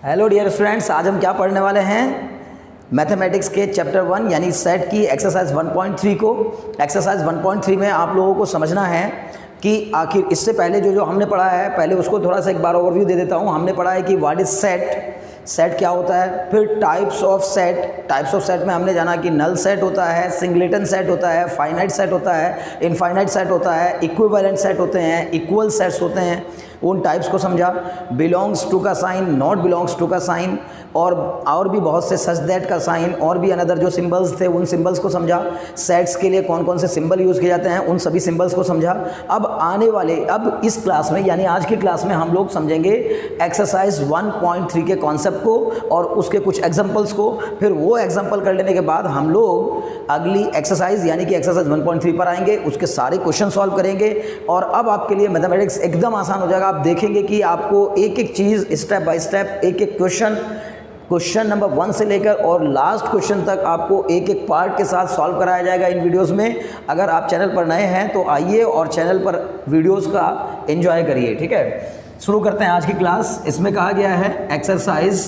Hello dear students, आज हम क्या पढ़ने वाले हैं मैथमेटिक्स के चैप्टर 1 यानी सेट की एक्सरसाइज 1.3 को। एक्सरसाइज 1.3 में आप लोगों को समझना है कि आखिर इससे पहले जो हमने पढ़ा है, पहले उसको थोड़ा सा एक बार ओवरव्यू दे देता हूँ। हमने पढ़ा है कि व्हाट इज सेट, सेट क्या होता है, फिर टाइप्स ऑफ सेट में हमने जाना कि नल सेट होता है, सिंगलेटन सेट होता है, फाइनाइट सेट होता है, इनफाइनाइट सेट होता है, इक्विवेलेंट सेट होते हैं, इक्वल सेट्स होते हैं, उन टाइप्स को समझा। बिलोंग्स टू का साइन, नॉट बिलोंग्स टू का साइन और भी बहुत से सच दैट का साइन और भी अनदर जो सिंबल्स थे उन सिंबल्स को समझा। सेट्स के लिए कौन कौन से सिंबल यूज़ किए जाते हैं उन सभी सिंबल्स को समझा। अब इस क्लास में यानी आज की क्लास में हम लोग समझेंगे एक्सरसाइज 1.3 के कॉन्सेप्ट को और उसके कुछ एग्जांपल्स को। फिर वो एग्जांपल कर लेने के बाद हम लोग अगली एक्सरसाइज यानी कि एक्सरसाइज 1.3 पर आएंगे, उसके सारे क्वेश्चन सॉल्व करेंगे और अब आपके लिए मैथमेटिक्स एकदम आसान हो जाएगा। आप देखेंगे कि आपको एक एक चीज़ स्टेप बाय स्टेप, एक एक क्वेश्चन नंबर 1 से लेकर और लास्ट क्वेश्चन तक आपको एक एक पार्ट के साथ सॉल्व कराया जाएगा इन वीडियोस में। अगर आप चैनल पर नए हैं तो आइए और चैनल पर वीडियोस का एंजॉय करिए। ठीक है, शुरू करते हैं आज की क्लास। इसमें कहा गया है एक्सरसाइज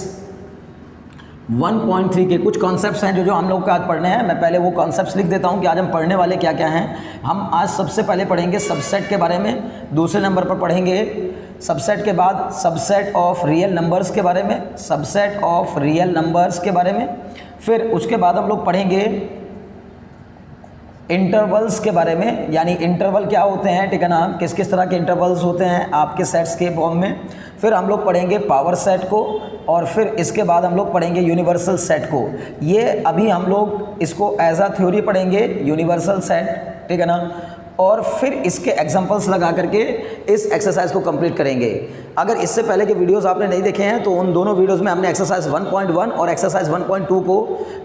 1.3 के कुछ कॉन्सेप्ट्स हैं जो हम लोग को आज पढ़ने हैं। मैं पहले वो कॉन्सेप्ट्स लिख देता हूं कि आज हम पढ़ने वाले क्या क्या हैं। हम आज सबसे पहले पढ़ेंगे सबसेट के बारे में, दूसरे नंबर पर पढ़ेंगे सबसेट के बाद सबसेट ऑफ रियल नंबर्स के बारे में, सबसेट ऑफ रियल नंबर्स के बारे में। फिर उसके बाद हम लोग पढ़ेंगे इंटरवल्स के बारे में, यानी इंटरवल क्या होते हैं, ठीक है ना, किस किस तरह के इंटरवल्स होते हैं आपके सेट्स के फॉर्म में। फिर हम लोग पढ़ेंगे पावर सेट को और फिर इसके बाद हम लोग पढ़ेंगे यूनिवर्सल सेट को। ये अभी हम लोग इसको एज अ थ्योरी पढ़ेंगे यूनिवर्सल सेट, ठीक है ना, और फिर इसके एग्जांपल्स लगा करके इस एक्सरसाइज को कंप्लीट करेंगे। अगर इससे पहले के वीडियोस आपने नहीं देखे हैं तो उन दोनों वीडियोस में हमने एक्सरसाइज 1.1 और एक्सरसाइज 1.2 को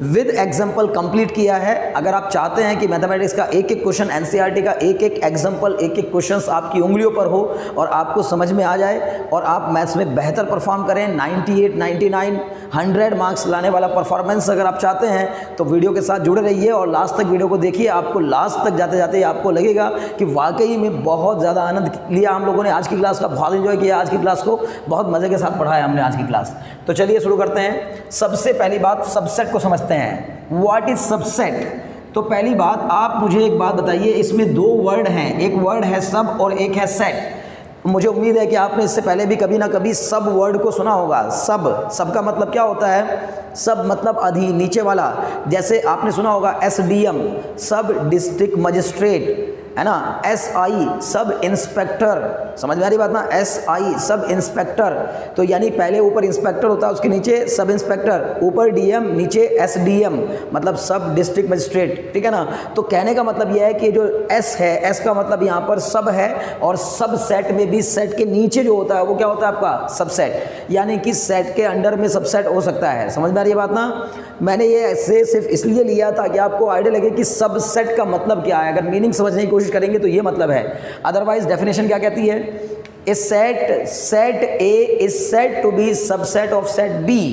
विद एग्जांपल कंप्लीट किया है। अगर आप चाहते हैं कि मैथमेटिक्स का एक एक क्वेश्चन, एनसीईआरटी का एक एक एग्जांपल, एक एक क्वेश्चंस आपकी उंगलियों पर हो और आपको समझ में आ जाए और आप मैथ्स में बेहतर परफॉर्म करें, 98, 99, 100 मार्क्स लाने वाला परफॉर्मेंस अगर आप चाहते हैं तो वीडियो के साथ जुड़े रहिए और लास्ट तक वीडियो को देखिए। आपको लास्ट तक जाते जाते आपको लगेगा कि वाकई में बहुत ज़्यादा आनंद लिया हम लोगों ने आज की क्लास का, बहुत एंजॉय किया आज की क्लास को, बहुत मज़े के साथ पढ़ा है हमने आज की क्लास। तो चलिए शुरू करते हैं। सबसे पहली बात सबसेट को समझते हैं। What is subset? तो पहली बात आप मुझे एक बात बताइए, इसमें दो वर्ड हैं, एक वर्ड है सब और एक है सेट। मुझे उम्मीद है कि आपने इससे पहले भी कभी ना कभी सब वर्ड को सुना होगा। सब का मतलब क्या होता है? सब मतलब अधि, नीचे वाला। जैसे आपने सुना होगा एसडीएम, सब डिस्ट्रिक्ट मजिस्ट्रेट, है ना, एसआई सब इंस्पेक्टर, समझ में आ रही बात ना, एसआई सब इंस्पेक्टर। तो यानी पहले ऊपर इंस्पेक्टर होता है, उसके नीचे सब इंस्पेक्टर, ऊपर डीएम, नीचे एसडीएम, मतलब सब डिस्ट्रिक्ट मजिस्ट्रेट, ठीक है ना। तो कहने का मतलब यह है कि जो एस है, एस का मतलब यहाँ पर सब है और सब सेट में भी सेट के नीचे जो होता है वो क्या होता है आपका सबसेट, यानी कि सेट के अंडर में सबसेट हो सकता है। समझ में आ रही है बात ना। मैंने ये ऐसे सिर्फ इसलिए लिया था कि आपको आइडिया लगे कि सबसेट का मतलब क्या है। अगर मीनिंग समझने की कोशिश करेंगे तो ये मतलब है, अदरवाइज डेफिनेशन क्या कहती है? A set A is said to be subset of set B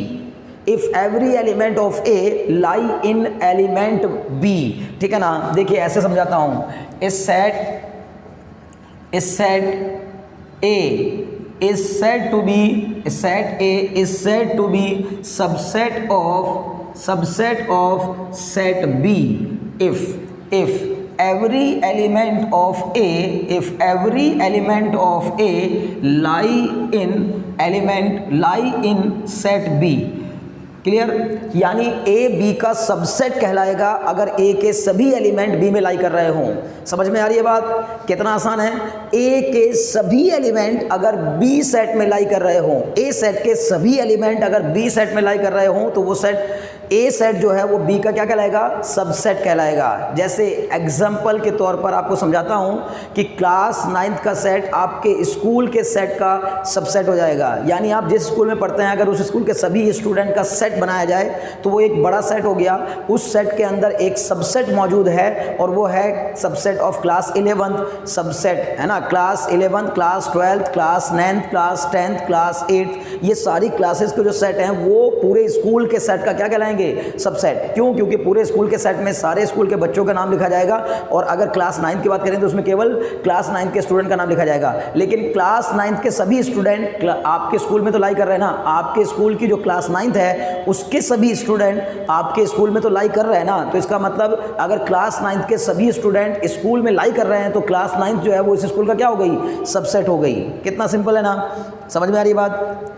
if every element of A lie in element B, ठीक है ना। देखिए ऐसे समझाता हूं, a set A is said to be set A is said to be subset of set B if every element of A lie in set B। Clear? यानी A B का subset कहलाएगा अगर ए के सभी element B में लाई कर रहे हों। समझ में आ रही है बात? कितना आसान है। ए के सभी एलिमेंट अगर बी सेट में लाई कर रहे हों, ए सेट के सभी एलिमेंट अगर बी सेट में लाई कर रहे हों तो वो सेट, ए सेट जो है वो बी का क्या कहलाएगा? सबसेट कहलाएगा। जैसे एग्जाम्पल के तौर पर आपको समझाता हूं कि क्लास 9th का सेट आपके स्कूल के सेट का सबसेट हो जाएगा। यानी आप जिस स्कूल में पढ़ते हैं अगर उस स्कूल के सभी स्टूडेंट का सेट सेट बनाया जाए तो वो एक बड़ा सेट हो गया, उस सेट के अंदर एक सबसेट मौजूद है और वो है subset of class 11th subset, है ना, class 11th, class 12th, class 9th, class 10th, class 8th, ये सारी क्लासेस के जो सेट हैं वो पूरे स्कूल के सेट का क्या कहलाएंगे, सबसेट। क्यों? क्योंकि पूरे स्कूल के सेट में सारे स्कूल के बच्चों का नाम लिखा जाएगा और अगर क्लास 9th की बात करें तो उसमें केवल क्लास 9th के स्टूडेंट का नाम लिखा जाएगा। लेकिन क्लास 9th के सभी स्टूडेंट आपके स्कूल में तो लाई कर रहे हैं ना, आपके स्कूल की जो क्लास 9th है उसके सभी स्टूडेंट आपके स्कूल में तो लाई कर रहे हैं ना, तो इसका मतलब अगर क्लास 9th के सभी स्टूडेंट स्कूल में लाई कर रहे हैं तो क्लास 9th जो है वो इस स्कूल का क्या हो गई, सबसेट हो गई। कितना सिंपल है ना, समझ में आ रही बात?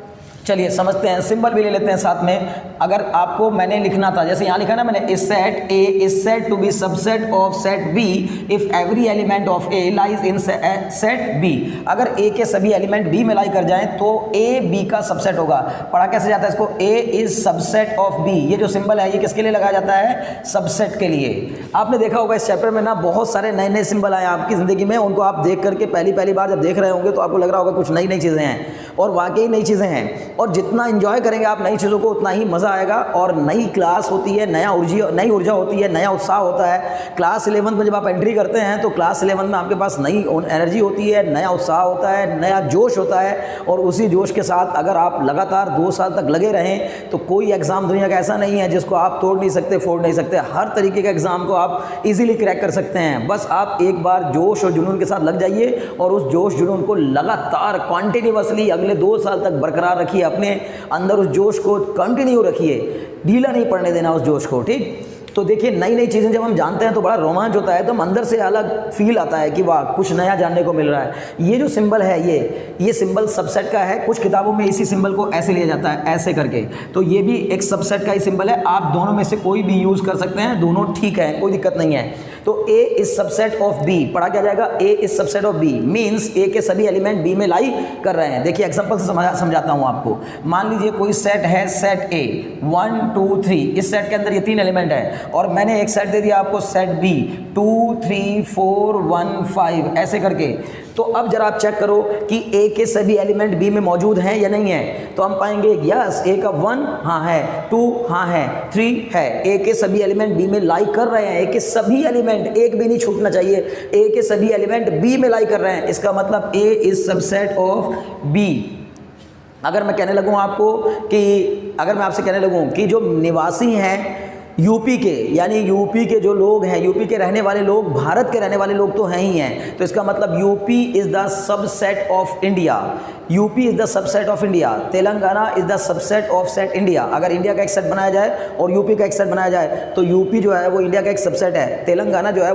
चलिए समझते हैं, सिंबल भी ले लेते हैं साथ में। अगर आपको मैंने लिखना था, जैसे यहाँ लिखा ना मैंने, इस set A is said to be subset of set B if every element of A lies in set B. अगर ए के सभी एलिमेंट बी में लाई कर जाएं तो ए बी का सबसेट होगा। पढ़ा कैसे जाता है इसको, ए इज सबसेट ऑफ बी, ये जो सिंबल है ये किसके लिए लगाया जाता है, सबसेट के लिए। आपने देखा होगा इस चैप्टर में ना बहुत सारे नए नए सिंबल आए आपकी ज़िंदगी में, उनको आप देख करके पहली बार जब देख रहे होंगे तो आपको लग रहा होगा कुछ नई नई चीज़ें हैं, और वाकई नई चीज़ें हैं। और जितना एंजॉय करेंगे आप नई चीज़ों को उतना ही मज़ा आएगा। और नई क्लास होती है, नई ऊर्जा होती है, नया उत्साह होता है। क्लास 11th में जब आप एंट्री करते हैं तो क्लास 11th में आपके पास नई एनर्जी होती है, नया उत्साह होता है, नया जोश होता है, और उसी जोश के साथ अगर आप लगातार 2 साल तक लगे रहें तो कोई एग्ज़ाम दुनिया का ऐसा नहीं है जिसको आप तोड़ नहीं सकते, फोड़ नहीं सकते। हर तरीके के एग्ज़ाम को आप इजीली क्रैक कर सकते हैं। बस आप एक बार जोश और जुनून के साथ लग जाइए और उस जोश जुनून को लगातार कॉन्टिन्यूसली अगले 2 साल तक बरकरार रखिए, अपने अंदर उस जोश को कंटिन्यू रखिए, ढीला नहीं पड़ने देना उस जोश को, ठीक। तो देखिए नई नई चीज़ें जब हम जानते हैं तो बड़ा रोमांच होता है, तो हम अंदर से अलग फील आता है कि वाह कुछ नया जानने को मिल रहा है। ये जो सिंबल है ये सिंबल सबसेट का है। कुछ किताबों में इसी सिंबल को ऐसे लिया जाता है, ऐसे करके, तो ये भी एक सबसेट का ही सिंबल है। आप दोनों में से कोई भी यूज़ कर सकते हैं, दोनों ठीक है, कोई दिक्कत नहीं है। तो A is subset of B, पढ़ा क्या जाएगा, A is subset of B means A के सभी एलिमेंट B में लाई कर रहे हैं। देखिए एग्जांपल से समझाता हूँ आपको। मान लीजिए कोई सेट है, सेट A 1 2 3, इस सेट के अंदर ये 3 एलिमेंट है और मैंने एक सेट दे दिया आपको सेट B 2 3 4 1 5 ऐसे करके। तो अब जरा आप चेक करो कि A के सभी एलिमेंट B में मौजूद हैं या नहीं है। तो हम पाएंगे यस, A का 1 हाँ है, 2 हाँ है, 3 है। A के सभी एलिमेंट B में लाई कर रहे हैं, A के सभी एलिमेंट, एक भी नहीं छूटना चाहिए, A के सभी एलिमेंट B में लाई कर रहे हैं। इसका मतलब A is subset of B। अगर मैं कहने लगूँ आपको कि, अगर मैं आपसे कहने लगूँ कि जो निवासी हैं यूपी के, यानी यूपी के जो लोग हैं, यूपी के रहने वाले लोग, भारत के रहने वाले लोग तो हैं ही हैं, तो इसका मतलब UP is the subset of India. UP is the subset of India. Telangana is the subset of set India. अगर इंडिया का एक सेट बनाया जाए और यूपी का एक सेट बनाया जाए तो यूपी जो है वो इंडिया का एक सबसेट है, तेलंगाना जो है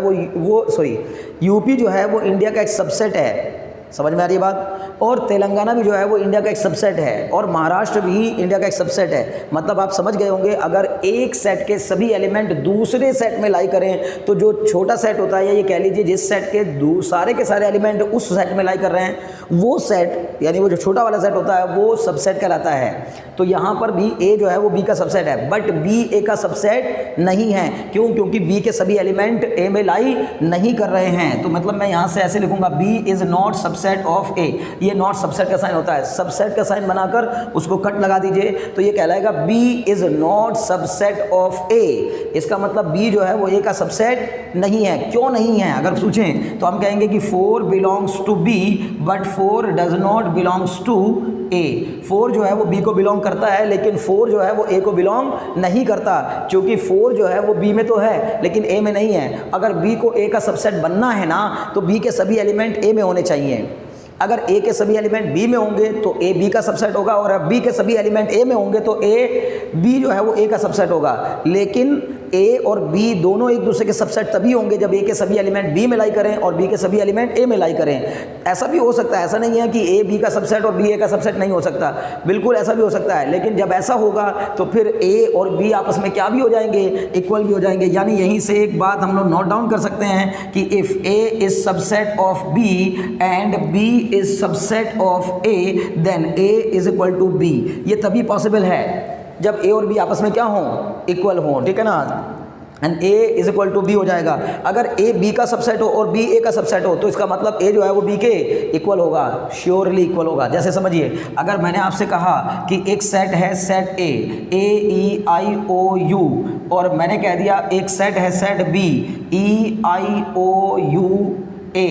यूपी जो है वो इंडिया का एक सबसेट है। समझ में आ रही है बात? और तेलंगाना भी जो है वो इंडिया का एक सबसेट है, और महाराष्ट्र भी इंडिया का एक सबसेट है। मतलब आप समझ गए होंगे, अगर एक सेट के सभी एलिमेंट दूसरे सेट में लाई करें तो जो छोटा सेट होता है, या ये कह लीजिए जिस सेट के सारे के सारे एलिमेंट उस सेट में लाई कर रहे हैं, वो सेट यानी वो जो छोटा वाला सेट होता है वो सबसेट कहलाता है। तो यहाँ पर भी A जो है वो B का सबसेट है, बट B A का सबसेट नहीं है। क्यों? क्योंकि B के सभी एलिमेंट A में लाई नहीं कर रहे हैं। तो मतलब मैं यहाँ से ऐसे लिखूंगा, B is not subset of A। ये नॉट सबसेट का साइन होता है, सबसेट का साइन बनाकर उसको कट लगा दीजिए तो ये कहलाएगा B is not subset of A। इसका मतलब B जो है वो A का सबसेट नहीं है। क्यों नहीं है अगर पूछें तो हम कहेंगे कि 4 belongs to B but 4 does not belongs to A। 4 जो है वो B को बिलोंग करता है, लेकिन 4 जो है वो A को बिलोंग नहीं करता, क्योंकि 4 जो है वो B में तो है लेकिन A में नहीं है। अगर B को A का सबसेट बनना है ना तो B के सभी एलिमेंट A में होने चाहिए। अगर A के सभी एलिमेंट B में होंगे तो A B का सबसेट होगा, और अब B के सभी एलिमेंट A में होंगे तो A B जो है वो A का सबसेट होगा। लेकिन A और B दोनों एक दूसरे के सबसेट तभी होंगे जब A के सभी एलिमेंट B में लाई करें और B के सभी एलिमेंट A में लाई करें। ऐसा भी हो सकता है, ऐसा नहीं है कि A B का सबसेट और B A का सबसेट नहीं हो सकता, बिल्कुल ऐसा भी हो सकता है। लेकिन जब ऐसा होगा तो फिर A और B आपस में क्या भी हो जाएंगे, इक्वल भी हो जाएंगे। यानी यहीं से एक बात हम लोग नोट डाउन कर सकते हैं कि if A is subset of B and B is subset of A then A is equal to B। ये तभी पॉसिबल है जब A और B आपस में क्या हों, इक्वल हों, ठीक है ना। And A is equal to B हो जाएगा। अगर ए बी का सबसेट हो और बी ए का सबसेट हो तो इसका मतलब ए जो है वो बी के इक्वल होगा, श्योरली इक्वल होगा। जैसे समझिए, अगर मैंने आपसे कहा कि एक सेट है set A E I O you, और मैंने कह दिया एक सेट है set B E I O U A,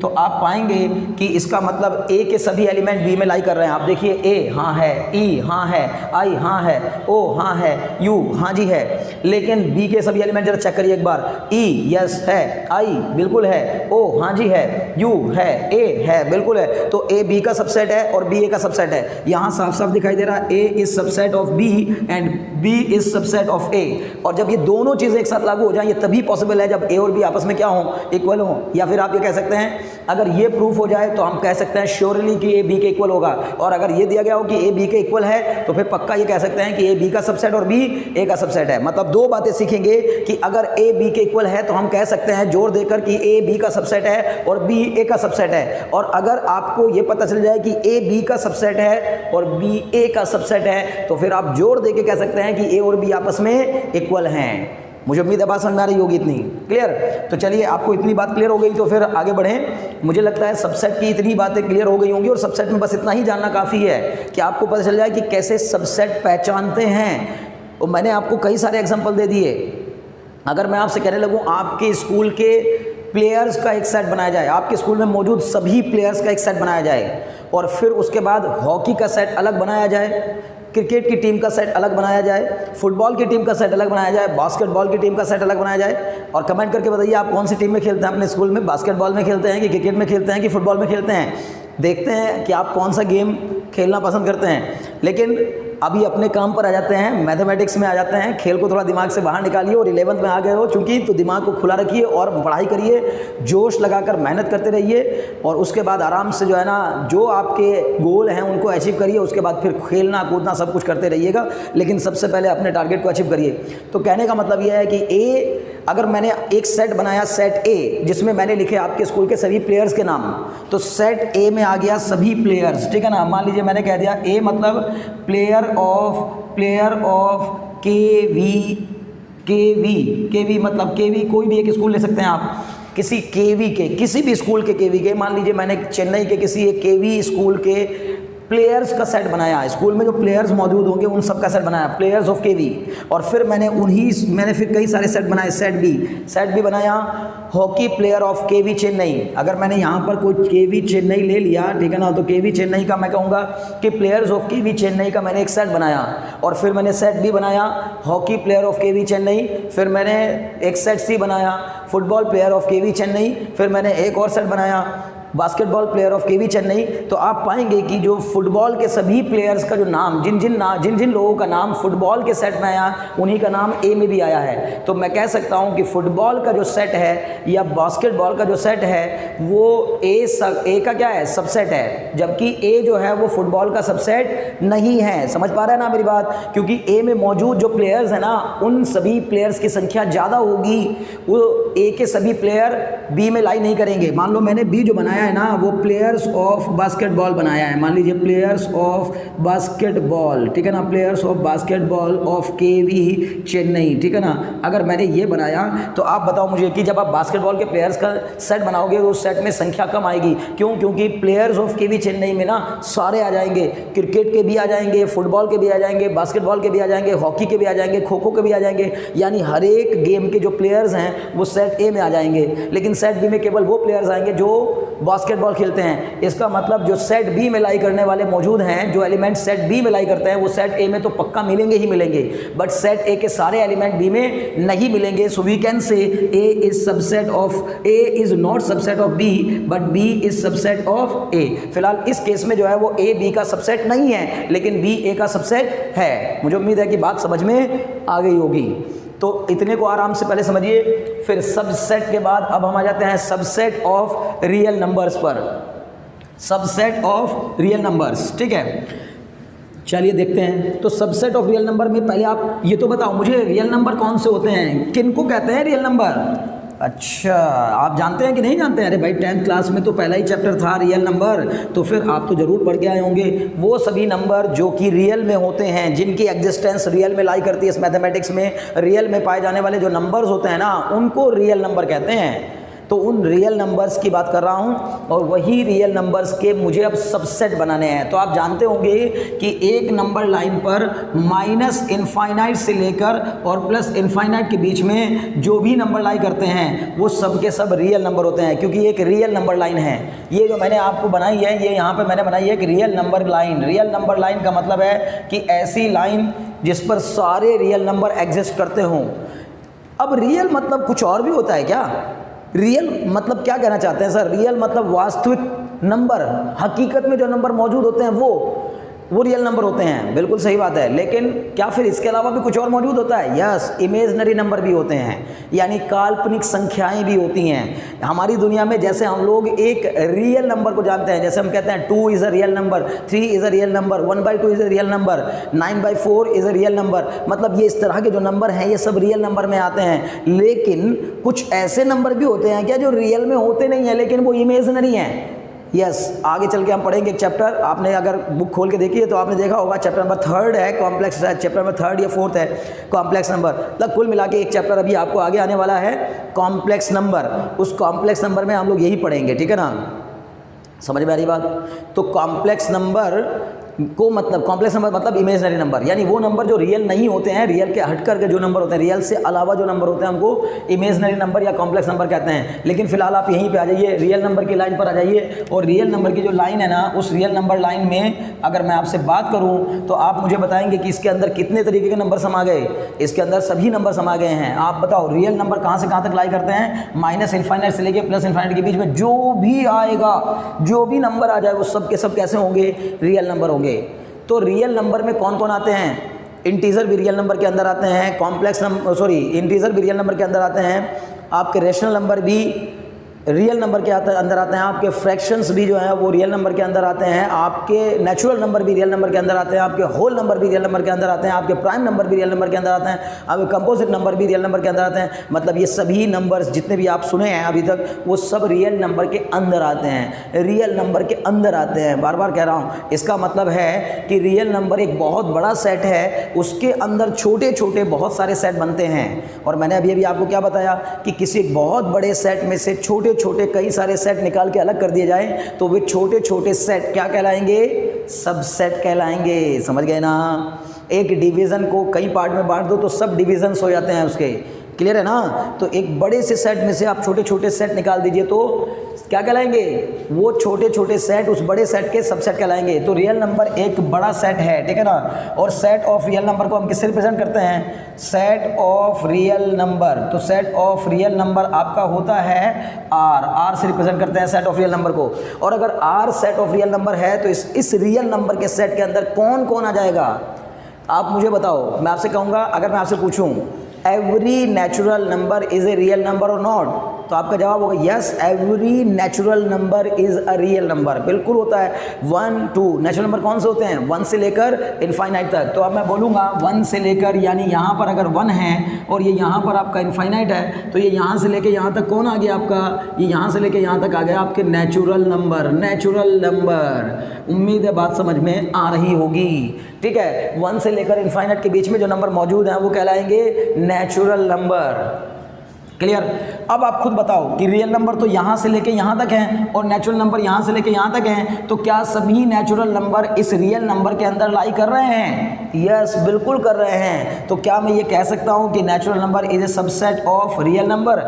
तो आप पाएंगे कि इसका मतलब ए के सभी एलिमेंट बी में लाई कर रहे हैं। आप देखिए, ए हाँ है, ई हाँ है, आई हाँ है, ओ हाँ है, यू हाँ जी है, लेकिन बी के सभी एलिमेंट जरा चेक करिए एक बार। ई यस है, आई बिल्कुल है, ओ हाँ जी है, यू है, ए है बिल्कुल है। तो ए बी का सबसेट है और बी ए का सबसेट है। यहाँ साफ साफ दिखाई दे रहा है A is subset of B and B is subset of A. और जब ये दोनों चीज़ें एक साथ लागू हो जाए, ये तभी पॉसिबल है जब ए और बी आपस में क्या हो, इक्वल हो। या फिर आप ये कह सकते हैं, अगर ये प्रूफ हो जाए तो हम कह सकते हैं श्योरली कि ए बी के इक्वल होगा। और अगर ये दिया गया हो कि ए बी के इक्वल है तो फिर पक्का ये कह सकते हैं कि ए बी का सबसेट और बी ए का सबसेट है। मतलब दो बातें सीखेंगे कि अगर ए बी के इक्वल है तो हम कह सकते हैं जोर देकर कि ए बी का सबसेट है और बी ए का सबसेट है। और अगर आपको ये पता चल जाए कि ए बी का सबसेट है और बी ए का सबसेट है तो फिर आप जोर देकर कह सकते हैं कि ए और बी आपस में इक्वल हैं। मुझे उम्मीद है बात समझ में आ रही होगी इतनी क्लियर। तो चलिए, आपको इतनी बात क्लियर हो गई तो फिर आगे बढ़ें। मुझे लगता है सबसेट की इतनी बातें क्लियर हो गई होंगी और सबसेट में बस इतना ही जानना काफ़ी है कि आपको पता चल जाए कि कैसे सबसेट पहचानते हैं। और मैंने आपको कई सारे एग्जाम्पल दे दिए। अगर मैं आपसे कहने लगूँ आपके स्कूल के प्लेयर्स का एक सेट बनाया जाए, आपके स्कूल में मौजूद सभी प्लेयर्स का एक सेट बनाया जाए, और फिर उसके बाद हॉकी का सेट अलग बनाया जाए, क्रिकेट की टीम का सेट अलग बनाया जाए, फुटबॉल की टीम का सेट अलग बनाया जाए, बास्केटबॉल की टीम का सेट अलग बनाया जाए, और कमेंट करके बताइए आप कौन सी टीम में खेलते हैं अपने स्कूल में, बास्केटबॉल में खेलते हैं कि क्रिकेट में खेलते हैं कि फुटबॉल में खेलते हैं। देखते हैं कि आप कौन सा गेम खेलना पसंद करते हैं। लेकिन अभी अपने काम पर आ जाते हैं, मैथमेटिक्स में आ जाते हैं। खेल को थोड़ा दिमाग से बाहर निकालिए और 11th में आ गए हो चूँकि, तो दिमाग को खुला रखिए और पढ़ाई करिए, जोश लगाकर मेहनत करते रहिए, और उसके बाद आराम से जो है ना, जो आपके गोल हैं उनको अचीव करिए। उसके बाद फिर खेलना कूदना सब कुछ करते रहिएगा, लेकिन सबसे पहले अपने टारगेट को अचीव करिए। तो कहने का मतलब यह है कि ए, अगर मैंने एक सेट बनाया सेट ए जिसमें मैंने लिखे आपके स्कूल के सभी प्लेयर्स के नाम, तो सेट ए में आ गया सभी प्लेयर्स, ठीक है ना। मान लीजिए मैंने कह दिया ए मतलब प्लेयर ऑफ केवी मतलब केवी, कोई भी एक स्कूल ले सकते हैं आप, किसी केवी के, किसी भी स्कूल के केवी के। मान लीजिए मैंने चेन्नई के किसी एक केवी स्कूल के प्लेयर्स का सेट बनाया, स्कूल में जो प्लेयर्स मौजूद होंगे उन सब का सेट बनाया, प्लेयर्स ऑफ केवी। और फिर मैंने फिर कई सारे सेट बनाए, सेट बी बनाया हॉकी प्लेयर ऑफ केवी चेन्नई। अगर मैंने यहाँ पर कोई केवी चेन्नई ले लिया, ठीक है ना, तो केवी चेन्नई का मैं कहूँगा कि प्लेयर्स ऑफ केवी चेन्नई का मैंने एक सेट बनाया। और फिर मैंने सेट बी बनाया हॉकी प्लेयर ऑफ केवी चेन्नई। फिर मैंने एक सेट सी बनाया फुटबॉल प्लेयर ऑफ केवी चेन्नई। फिर मैंने एक और सेट बनाया बास्केटबॉल प्लेयर ऑफ केवी चेन्नई। तो आप पाएंगे कि जो फुटबॉल के सभी प्लेयर्स का जो नाम, जिन जिन लोगों का नाम फुटबॉल के सेट में आया, उन्हीं का नाम ए में भी आया है। तो मैं कह सकता हूं कि फुटबॉल का जो सेट है या बास्केटबॉल का जो सेट है वो ए का क्या है, सबसेट है, जबकि ए जो है वो फुटबॉल का सबसेट नहीं है। समझ पा रहे हैं ना मेरी बात? क्योंकि ए में मौजूद जो प्लेयर्स है ना, उन सभी प्लेयर्स की संख्या ज़्यादा होगी, वो ए के सभी प्लेयर बी में लाई नहीं करेंगे। मान लो मैंने बी जो बनाया है ना, वो प्लेयर्स ऑफ बास्केटबॉल बनाया है, मान लीजिए प्लेयर्स ऑफ बास्केटबॉल, ठीक है ना, प्लेयर्स ऑफ बास्केटबॉल ऑफ केवी चेन्नई, ठीक है ना। अगर मैंने ये बनाया तो आप बताओ मुझे कि जब आप बास्केटबॉल के प्लेयर्स का सेट बनाओगे तो उस सेट में संख्या कम आएगी। क्यों? क्योंकि प्लेयर्स ऑफ केवी चेन्नई में ना सारे आ जाएंगे, क्रिकेट के भी आ जाएंगे, फुटबॉल के भी आ जाएंगे, बास्केटबॉल के भी आ जाएंगे, हॉकी के भी आ जाएंगे, खो खो के भी आ जाएंगे, यानी हर एक गेम के जो प्लेयर्स हैं वो सेट ए में आ जाएंगे। लेकिन सेट बी में केवल वो प्लेयर्स आएंगे जो बास्केटबॉल खेलते हैं। इसका मतलब जो सेट बी में लाई करने वाले मौजूद हैं, जो एलिमेंट सेट बी में लाई करते हैं, वो सेट ए में तो पक्का मिलेंगे ही मिलेंगे, बट सेट ए के सारे एलिमेंट बी में नहीं मिलेंगे। सो we can say A is subset of, A is not subset of B but B is subset of A. फिलहाल इस केस में जो है वो ए बी का सबसेट नहीं है, लेकिन बी ए का सबसेट है। मुझे उम्मीद है कि बात समझ में आ गई होगी। तो इतने को आराम से पहले समझिए, फिर सबसेट के बाद अब हम आ जाते हैं सबसेट ऑफ रियल नंबर्स पर। सबसेट ऑफ रियल नंबर्स, ठीक है, चलिए देखते हैं। तो सबसेट ऑफ रियल नंबर में पहले आप ये तो बताओ मुझे, रियल नंबर कौन से होते हैं, किनको कहते हैं रियल नंबर? अच्छा, आप जानते हैं कि नहीं जानते हैं? अरे भाई 10th क्लास में तो पहला ही चैप्टर था रियल नंबर, तो फिर आप तो ज़रूर पढ़ के आए होंगे। वो सभी नंबर जो कि रियल में होते हैं, जिनकी एग्जिस्टेंस रियल में लाई करती है, इस मैथमेटिक्स में रियल में पाए जाने वाले जो नंबर्स होते हैं ना, उनको रियल नंबर कहते हैं। तो उन रियल नंबर्स की बात कर रहा हूँ, और वही रियल नंबर्स के मुझे अब सबसेट बनाने हैं। तो आप जानते होंगे कि एक नंबर लाइन पर माइनस इनफाइनाइट से लेकर और प्लस इनफाइनाइट के बीच में जो भी नंबर लाई करते हैं वो सब के सब रियल नंबर होते हैं, क्योंकि एक रियल नंबर लाइन है। ये जो मैंने आपको बनाई है, ये यहाँ पर मैंने बनाई है एक real number line. Real number line का मतलब है कि ऐसी लाइन जिस पर सारे रियल नंबर एग्जिस्ट करते हों। अब रियल मतलब कुछ और भी होता है क्या? रियल मतलब क्या कहना चाहते हैं सर? रियल मतलब वास्तविक नंबर, हकीकत में जो नंबर मौजूद होते हैं वो रियल नंबर होते हैं। बिल्कुल सही बात है, लेकिन क्या फिर इसके अलावा भी कुछ और मौजूद होता है? यस, इमेजनरी नंबर भी होते हैं, यानी काल्पनिक संख्याएं भी होती हैं। हमारी दुनिया में जैसे हम लोग एक रियल नंबर को जानते हैं, जैसे हम कहते हैं 2 is a real number, 3 is a real number, 1/2 is a real number, 9/4 is a real number. मतलब ये इस तरह के जो नंबर हैं ये सब रियल नंबर में आते हैं। लेकिन कुछ ऐसे नंबर भी होते हैं क्या जो रियल में होते नहीं हैं, लेकिन वो इमेजनरी हैं। यस, आगे चल के हम पढ़ेंगे एक चैप्टर। आपने अगर बुक खोल के देखी है तो आपने देखा होगा चैप्टर नंबर 3 है कॉम्प्लेक्स, चैप्टर नंबर 3 या 4 है कॉम्प्लेक्स नंबर। मतलब कुल मिला के एक चैप्टर अभी आपको आगे आने वाला है कॉम्प्लेक्स नंबर। उस कॉम्प्लेक्स नंबर में हम लोग यही पढ़ेंगे, ठीक है ना? समझ में आ रही बात? तो कॉम्प्लेक्स नंबर को मतलब कॉम्प्लेक्स नंबर मतलब इमेजनरी नंबर, यानी वो नंबर जो रियल नहीं होते हैं, रियल के हट करके जो नंबर होते हैं, रियल से अलावा जो नंबर होते हैं, हमको इमेजनरी नंबर या कॉम्प्लेक्स नंबर कहते हैं। लेकिन फिलहाल आप यहीं पे आ जाइए, रियल नंबर की लाइन पर आ जाइए। और रियल नंबर की जो लाइन है ना, उस रियल नंबर लाइन में अगर मैं आपसे बात करूँ तो आप मुझे बताएंगे कि इसके अंदर कितने तरीके के नंबर समा गए। इसके अंदर सभी नंबर समा गए हैं। आप बताओ रियल नंबर कहाँ से कहाँ तक लाई करते हैं? माइनस इनफाइनाइट से लेके प्लस इनफाइनाइट के बीच में जो भी आएगा, जो भी नंबर आ जाए, वो सब के सब कैसे होंगे? रियल नंबर होंगे। तो रियल नंबर में कौन कौन आते हैं? इंटीजर भी रियल नंबर के अंदर आते हैं, कॉम्प्लेक्स नंबर इंटीजर भी रियल नंबर के अंदर आते हैं, आपके रेशनल नंबर भी रियल नंबर के अंदर आते हैं, आपके फ्रैक्शंस भी जो हैं वो रियल नंबर के अंदर आते हैं, आपके नेचुरल नंबर भी रियल नंबर के अंदर आते हैं, आपके होल नंबर भी रियल नंबर के अंदर आते हैं, आपके प्राइम नंबर भी रियल नंबर के अंदर आते हैं, आपके कंपोजिट नंबर भी रियल नंबर के अंदर आते हैं। मतलब ये सभी नंबर्स जितने भी आप सुने हैं अभी तक, वो सब रियल नंबर के अंदर आते हैं, रियल नंबर के अंदर आते हैं। बार बार कह रहा हूँ, इसका मतलब है कि रियल नंबर एक बहुत बड़ा सेट है, उसके अंदर छोटे छोटे बहुत सारे सेट बनते हैं। और मैंने अभी आपको क्या बताया कि किसी बहुत बड़े सेट में से छोटे छोटे कई सारे सेट निकाल के अलग कर दिए जाए तो वे छोटे छोटे सेट क्या कहलाएंगे? सबसेट कहलाएंगे। समझ गए ना? एक डिवीज़न को कई पार्ट में बांट दो तो सब डिवीजन्स हो जाते हैं उसके। क्लियर है ना? तो एक बड़े से सेट में से आप छोटे छोटे सेट निकाल दीजिए तो क्या कहलाएंगे? वो छोटे छोटे सेट उस बड़े सेट के सबसेट कहलाएंगे। तो रियल नंबर एक बड़ा सेट है, ठीक है ना? और सेट ऑफ रियल नंबर को हम किससे रिप्रेजेंट करते हैं? Set of real number. तो सेट ऑफ रियल नंबर आपका होता है आर से रिप्रेजेंट करते हैं सेट ऑफ रियल नंबर को। और अगर R set of real number है तो इस रियल नंबर के सेट के अंदर कौन कौन आ जाएगा? आप मुझे बताओ। मैं आपसे कहूँगा, अगर मैं आपसे पूछूँ every natural number is a real number और नॉट, तो आपका जवाब होगा yes, every natural number is a real number. बिल्कुल होता है। 1 2 नेचुरल नंबर कौन से होते हैं? 1 से लेकर इनफाइनाइट तक। तो अब मैं बोलूँगा 1 से लेकर, यानी यहाँ पर अगर 1 है और ये यहाँ पर आपका इनफाइनाइट है, तो ये यहाँ से लेकर यहाँ तक कौन आ गया आपका? ये यहाँ से लेकर यहाँ तक आ गया आपके नेचुरल नंबर। नेचुरल नंबर, उम्मीद है बात समझ में आ रही होगी, ठीक है? 1 से लेकर इनफाइनाइट के बीच में जो नंबर मौजूद हैं वो कहलाएंगे नेचुरल नंबर। क्लियर? अब आप खुद बताओ कि रियल नंबर तो यहाँ से लेके यहाँ तक हैं और नेचुरल नंबर यहाँ से लेके यहाँ तक हैं, तो क्या सभी नेचुरल नंबर इस रियल नंबर के अंदर लाई कर रहे हैं? यस, बिल्कुल कर रहे हैं। तो क्या मैं ये कह सकता हूँ कि natural number is a subset of real number?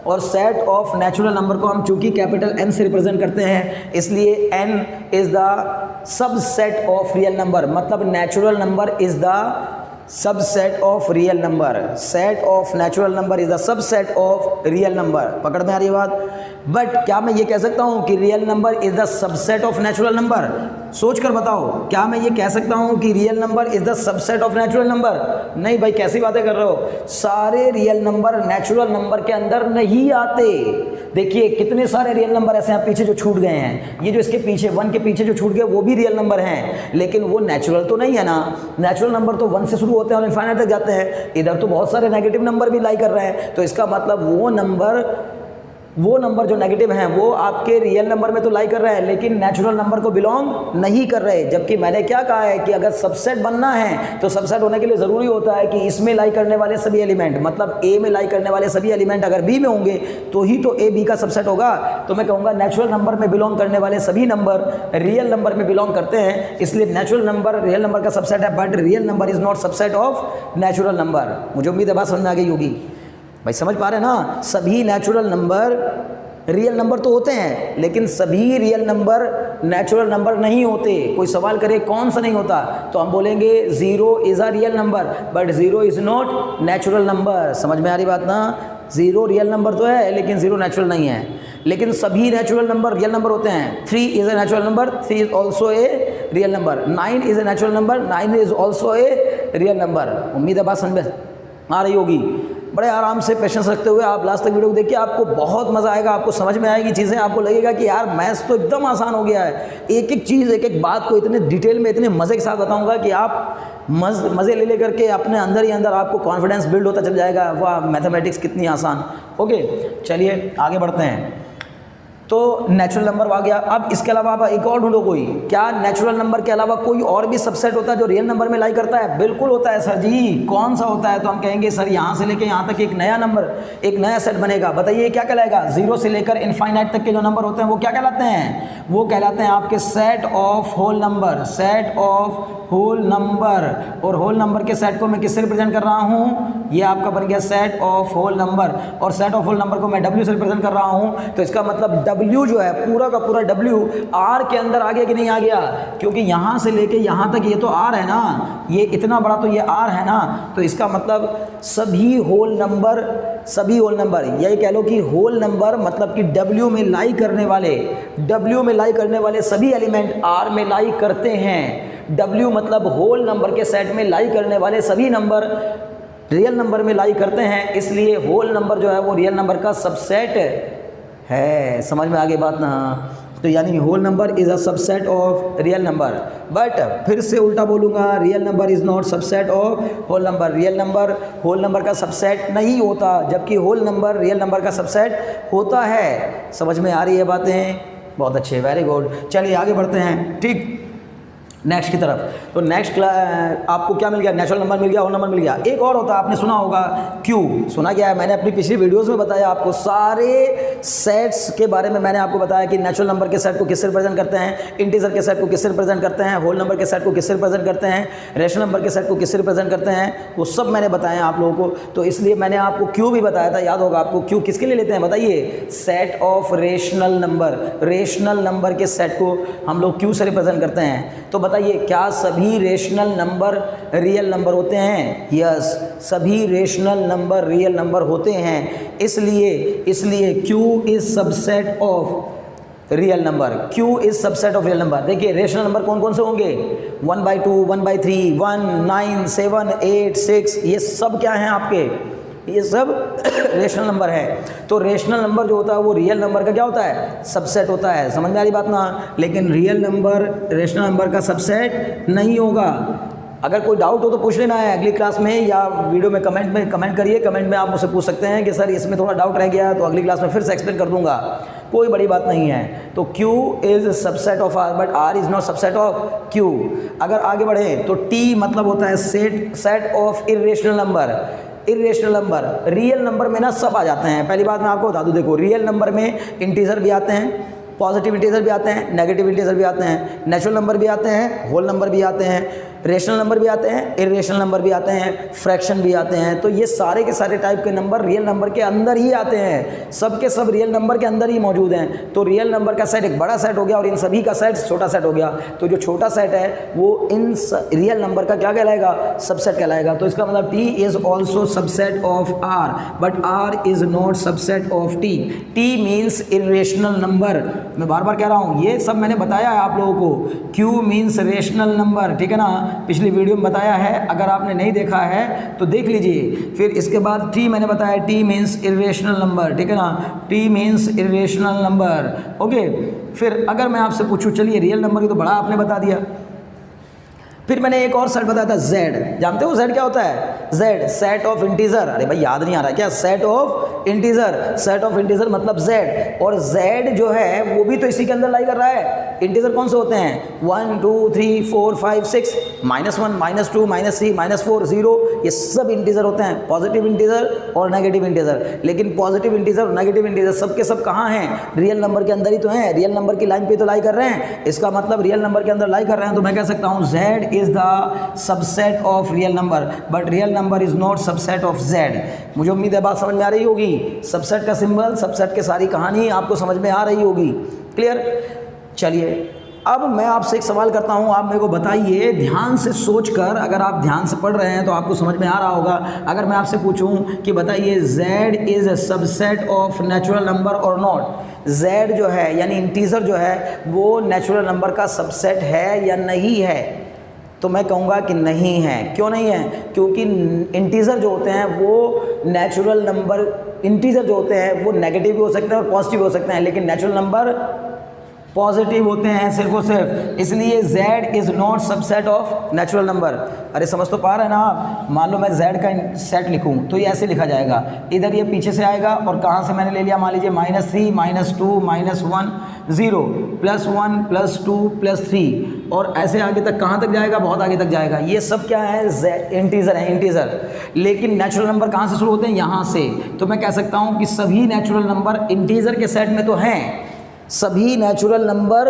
और सेट ऑफ नेचुरल नंबर को हम चूंकि कैपिटल N से रिप्रेजेंट करते हैं, इसलिए N is the subset of real number. मतलब natural number is the subset of real number. Set of natural number is the subset of real number. पकड़ में आ रही है बात? बट क्या मैं ये कह सकता हूँ कि real number is the subset of natural number? सोच कर बताओ, क्या मैं ये कह सकता हूँ कि real number is the subset of natural number? नहीं भाई, कैसी बातें कर रहे हो? सारे रियल नंबर नेचुरल नंबर के अंदर नहीं आते। देखिए कितने सारे रियल नंबर ऐसे हैं पीछे जो छूट गए हैं, ये जो इसके पीछे 1 के पीछे जो छूट गए वो भी रियल नंबर हैं, लेकिन वो नेचुरल तो नहीं है ना। नेचुरल नंबर तो 1 से शुरू होते हैं और इनफाइनाइट तक जाते हैं। इधर तो बहुत सारे नेगेटिव नंबर भी लाई कर रहे हैं, तो इसका मतलब वो नंबर जो नेगेटिव हैं वो आपके रियल नंबर में तो लाई कर रहे हैं, लेकिन नेचुरल नंबर को बिलोंग नहीं कर रहे। जबकि मैंने क्या कहा है कि अगर सबसेट बनना है तो सबसेट होने के लिए ज़रूरी होता है कि इसमें लाई करने वाले सभी एलिमेंट, मतलब ए में लाई करने वाले सभी एलिमेंट अगर बी में होंगे तो ही तो ए बी का सबसेट होगा। तो मैं कहूँगा नेचुरल नंबर में बिलोंग करने वाले सभी नंबर रियल नंबर में बिलोंग करते हैं, इसलिए नेचुरल नंबर रियल नंबर का सबसेट है, but real number is not subset of natural number. मुझे उम्मीद है बात समझ में आ गई होगी भाई, समझ पा रहे हैं ना। सभी नेचुरल नंबर रियल नंबर तो होते हैं, लेकिन सभी रियल नंबर नेचुरल नंबर नहीं होते। कोई सवाल करे कौन सा नहीं होता, तो हम बोलेंगे 0 is a real number but 0 is not natural number. समझ में आ रही बात ना। 0 रियल नंबर तो है लेकिन 0 नेचुरल नहीं है, लेकिन सभी नेचुरल नंबर रियल नंबर होते हैं। 3 is a natural number, 3 is also a real number. 9 is a natural number, 9 is also a real number. उम्मीद है बात समझ में आ रही होगी। बड़े आराम से पेशेंस रखते हुए आप लास्ट तक वीडियो को देखिए, आपको बहुत मज़ा आएगा, आपको समझ में आएगी चीज़ें, आपको लगेगा कि यार मैथ्स तो एकदम आसान हो गया है। एक एक चीज़ एक एक बात को इतने डिटेल में इतने मज़े के साथ बताऊंगा कि आप मज़े ले करके अपने अंदर ही अंदर आपको कॉन्फिडेंस बिल्ड होता चल जाएगा। वाह मैथमेटिक्स कितनी आसान। ओके चलिए आगे बढ़ते हैं। तो नेचुरल नंबर आ गया। अब इसके अलावा आप एक और ढूंढो कोई, क्या नेचुरल नंबर के अलावा कोई और भी सबसेट होता है जो रियल नंबर में लाई करता है? बिल्कुल होता है सर जी। कौन सा होता है? तो हम कहेंगे सर यहाँ से लेके यहाँ तक एक नया नंबर, एक नया सेट बनेगा। बताइए क्या कहलाएगा? 0 से लेकर इनफाइनाइट तक के जो नंबर होते हैं वो क्या कहलाते हैं? वो कहलाते हैं आपके set of whole number, set of whole number. और होल नंबर के सेट को मैं किससे रिप्रेजेंट कर रहा हूँ? ये आपका बन गया सेट ऑफ होल नंबर, और सेट ऑफ होल नंबर को मैं W से रिप्रेजेंट कर रहा हूँ। तो इसका मतलब W जो है पूरा का पूरा W R के अंदर आ गया कि नहीं आ गया? क्योंकि यहाँ से लेके यहाँ तक ये तो R है ना, ये इतना बड़ा तो ये R है ना। तो इसका मतलब सभी होल नंबर यही कह लो कि होल नंबर मतलब कि W में लाई करने वाले सभी एलिमेंट R में लाई करते हैं। W मतलब होल नंबर के सेट में लाई करने वाले सभी नंबर रियल नंबर में लाई करते हैं, इसलिए होल नंबर जो है वो रियल नंबर का सबसेट है। समझ में आ गई बात ना? तो यानी whole number is a subset of real number. But फिर से उल्टा बोलूँगा, real number is not subset of whole number. Real number whole number का सबसेट नहीं होता, जबकि होल नंबर रियल नंबर का सबसेट होता है। समझ में आ रही है बातें? बहुत अच्छे, वेरी गुड। चलिए आगे बढ़ते हैं। ठीक, नेक्स्ट की तरफ। तो नेक्स्ट आपको क्या मिल गया? नेचुरल नंबर मिल गया, होल नंबर मिल गया। एक और होता है, आपने सुना होगा क्यू। सुना क्या है? मैंने अपनी पिछली वीडियोस में बताया आपको, सारे सेट्स के बारे में मैंने आपको बताया कि नेचुरल नंबर के सेट को किससे रिप्रेजेंट करते हैं, इंटीजर के सेट को किससे रिप्रेजेंट करते हैं, होल नंबर के सेट को किससे रिप्रेजेंट करते हैं, रेशनल नंबर के सेट को किससे रिप्रेजेंट करते हैं, वो सब मैंने बताया आप लोगों को। तो इसलिए मैंने आपको क्यू भी बताया था, याद होगा आपको। क्यू किसके लिए लेते हैं बताइए? Set of rational number. Rational number के सेट को हम लोग क्यू से रिप्रेजेंट करते हैं। तो बताइए क्या सभी रेशनल नंबर रियल नंबर होते हैं? यस, सभी रेशनल नंबर रियल नंबर होते हैं। इसलिए Q is subset of real number. Q is subset of real number. देखिए रेशनल नंबर कौन कौन से होंगे? 1/2, 1/3, 1, 9, 7, 8, 6, ये सब क्या हैं आपके? ये सब रेशनल नंबर है। तो रेशनल नंबर जो होता है वो रियल नंबर का क्या होता है? सबसेट होता है। समझ में आ रही बात ना? लेकिन रियल नंबर रेशनल नंबर का सबसेट नहीं होगा। अगर कोई डाउट हो तो पूछ लेना है अगली क्लास में, या वीडियो में कमेंट करिए। कमेंट में आप मुझसे पूछ सकते हैं कि सर इसमें थोड़ा डाउट रह गया, तो अगली क्लास में फिर से एक्सप्लेन कर दूंगा, कोई बड़ी बात नहीं है। तो Q is subset of R but R is not subset of Q। अगर आगे बढ़े तो T मतलब होता है set of irrational number. Irrational number, real number में ना सब आ जाते हैं। पहली बात मैं आपको बता दूं, देखो रियल नंबर में इंटीजर भी आते हैं, पॉजिटिव इंटीजर भी आते हैं, नेगेटिव इंटीजर भी आते हैं, नेचुरल नंबर भी आते हैं, होल नंबर भी आते हैं, रेशनल नंबर भी आते हैं, इर्रेशनल नंबर भी आते हैं, फ्रैक्शन भी आते हैं। तो ये सारे के सारे टाइप के नंबर रियल नंबर के अंदर ही आते हैं, सब के सब रियल नंबर के अंदर ही मौजूद हैं। तो रियल नंबर का सेट एक बड़ा सेट हो गया और इन सभी का सेट छोटा सेट हो गया। तो जो छोटा सेट है वो इन रियल नंबर का क्या कहलाएगा? सबसेट कहलाएगा। तो इसका मतलब T is also subset of R but R is not subset of T। T means irrational number. मैं बार बार कह रहा हूँ, ये सब मैंने बताया है आप लोगों को। Q मीन्स रेशनल नंबर, ठीक है ना? पिछली वीडियो में बताया है, अगर आपने नहीं देखा है तो देख लीजिए। फिर इसके बाद टी मैंने बताया, टी मीन्स इर्रेशनल नंबर, ठीक है ना, T means irrational number, okay. फिर अगर मैं आपसे पूछूं, चलिए रियल नंबर की तो बड़ा आपने बता दिया, फिर मैंने एक और सेट बताया था जेड, जानते हो जेड क्या होता है? जेड सेट ऑफ इंटीजर, अरे भाई याद नहीं आ रहा क्या? Set of integer, set of integer मतलब जेड, और जेड जो है वो भी तो इसी के अंदर लाई कर रहा है। इंटीजर कौन से होते हैं? 1 2 3 4 5 6, -1 -2 -3 -4 0, ये सब इंटीजर होते हैं, पॉजिटिव इंटीजर और नेगेटिव इंटीजर। लेकिन पॉजिटिव इंटीजर और नेगेटिव इंटीजर सब के सब कहाँ हैं? रियल नंबर के अंदर ही तो हैं, रियल नंबर की लाइन पे तो लाई कर रहे हैं, इसका मतलब रियल नंबर के अंदर लाई कर रहे हैं। तो मैं कह सकता हूँ Z is the subset of real number but real number is not subset of z। मुझे उम्मीद है बात समझ में आ रही होगी, सबसेट का सिंबल, सबसेट के सारी कहानी आपको समझ में आ रही होगी, क्लियर। चलिए अब मैं आपसे एक सवाल करता हूं, आप मेरे को बताइए ध्यान से सोचकर, अगर आप ध्यान से पढ़ रहे हैं तो आपको समझ में आ रहा होगा। अगर मैं आपसे पूछूं कि बताइए z is a subset of natural number और नॉट, z जो है यानी इंटीजर जो है वो नेचुरल नंबर का सबसेट है या नहीं है, तो मैं कहूँगा कि नहीं है। क्यों नहीं है? क्योंकि इंटीजर जो होते हैं वो नेचुरल नंबर, इंटीजर जो होते हैं वो नेगेटिव भी हो सकते हैं और पॉजिटिव हो सकते हैं, लेकिन नेचुरल नंबर पॉजिटिव होते हैं सिर्फ और सिर्फ, इसलिए z is not subset of natural number. अरे समझ तो पा रहे हैं ना आप? मान लो मैं z का सेट लिखूं तो ये ऐसे लिखा जाएगा, इधर ये पीछे से आएगा और कहाँ से मैंने ले लिया, मान लीजिए -3 -2 -1 0 +1 +2 +3, और ऐसे आगे तक कहाँ तक जाएगा? बहुत आगे तक जाएगा। ये सब क्या है? इंटीजर है, इंटीजर। लेकिन नेचुरल नंबर कहाँ से शुरू होते हैं? यहाँ से। तो मैं कह सकता हूँ कि सभी नेचुरल नंबर इंटीजर के सेट में तो हैं, सभी नेचुरल नंबर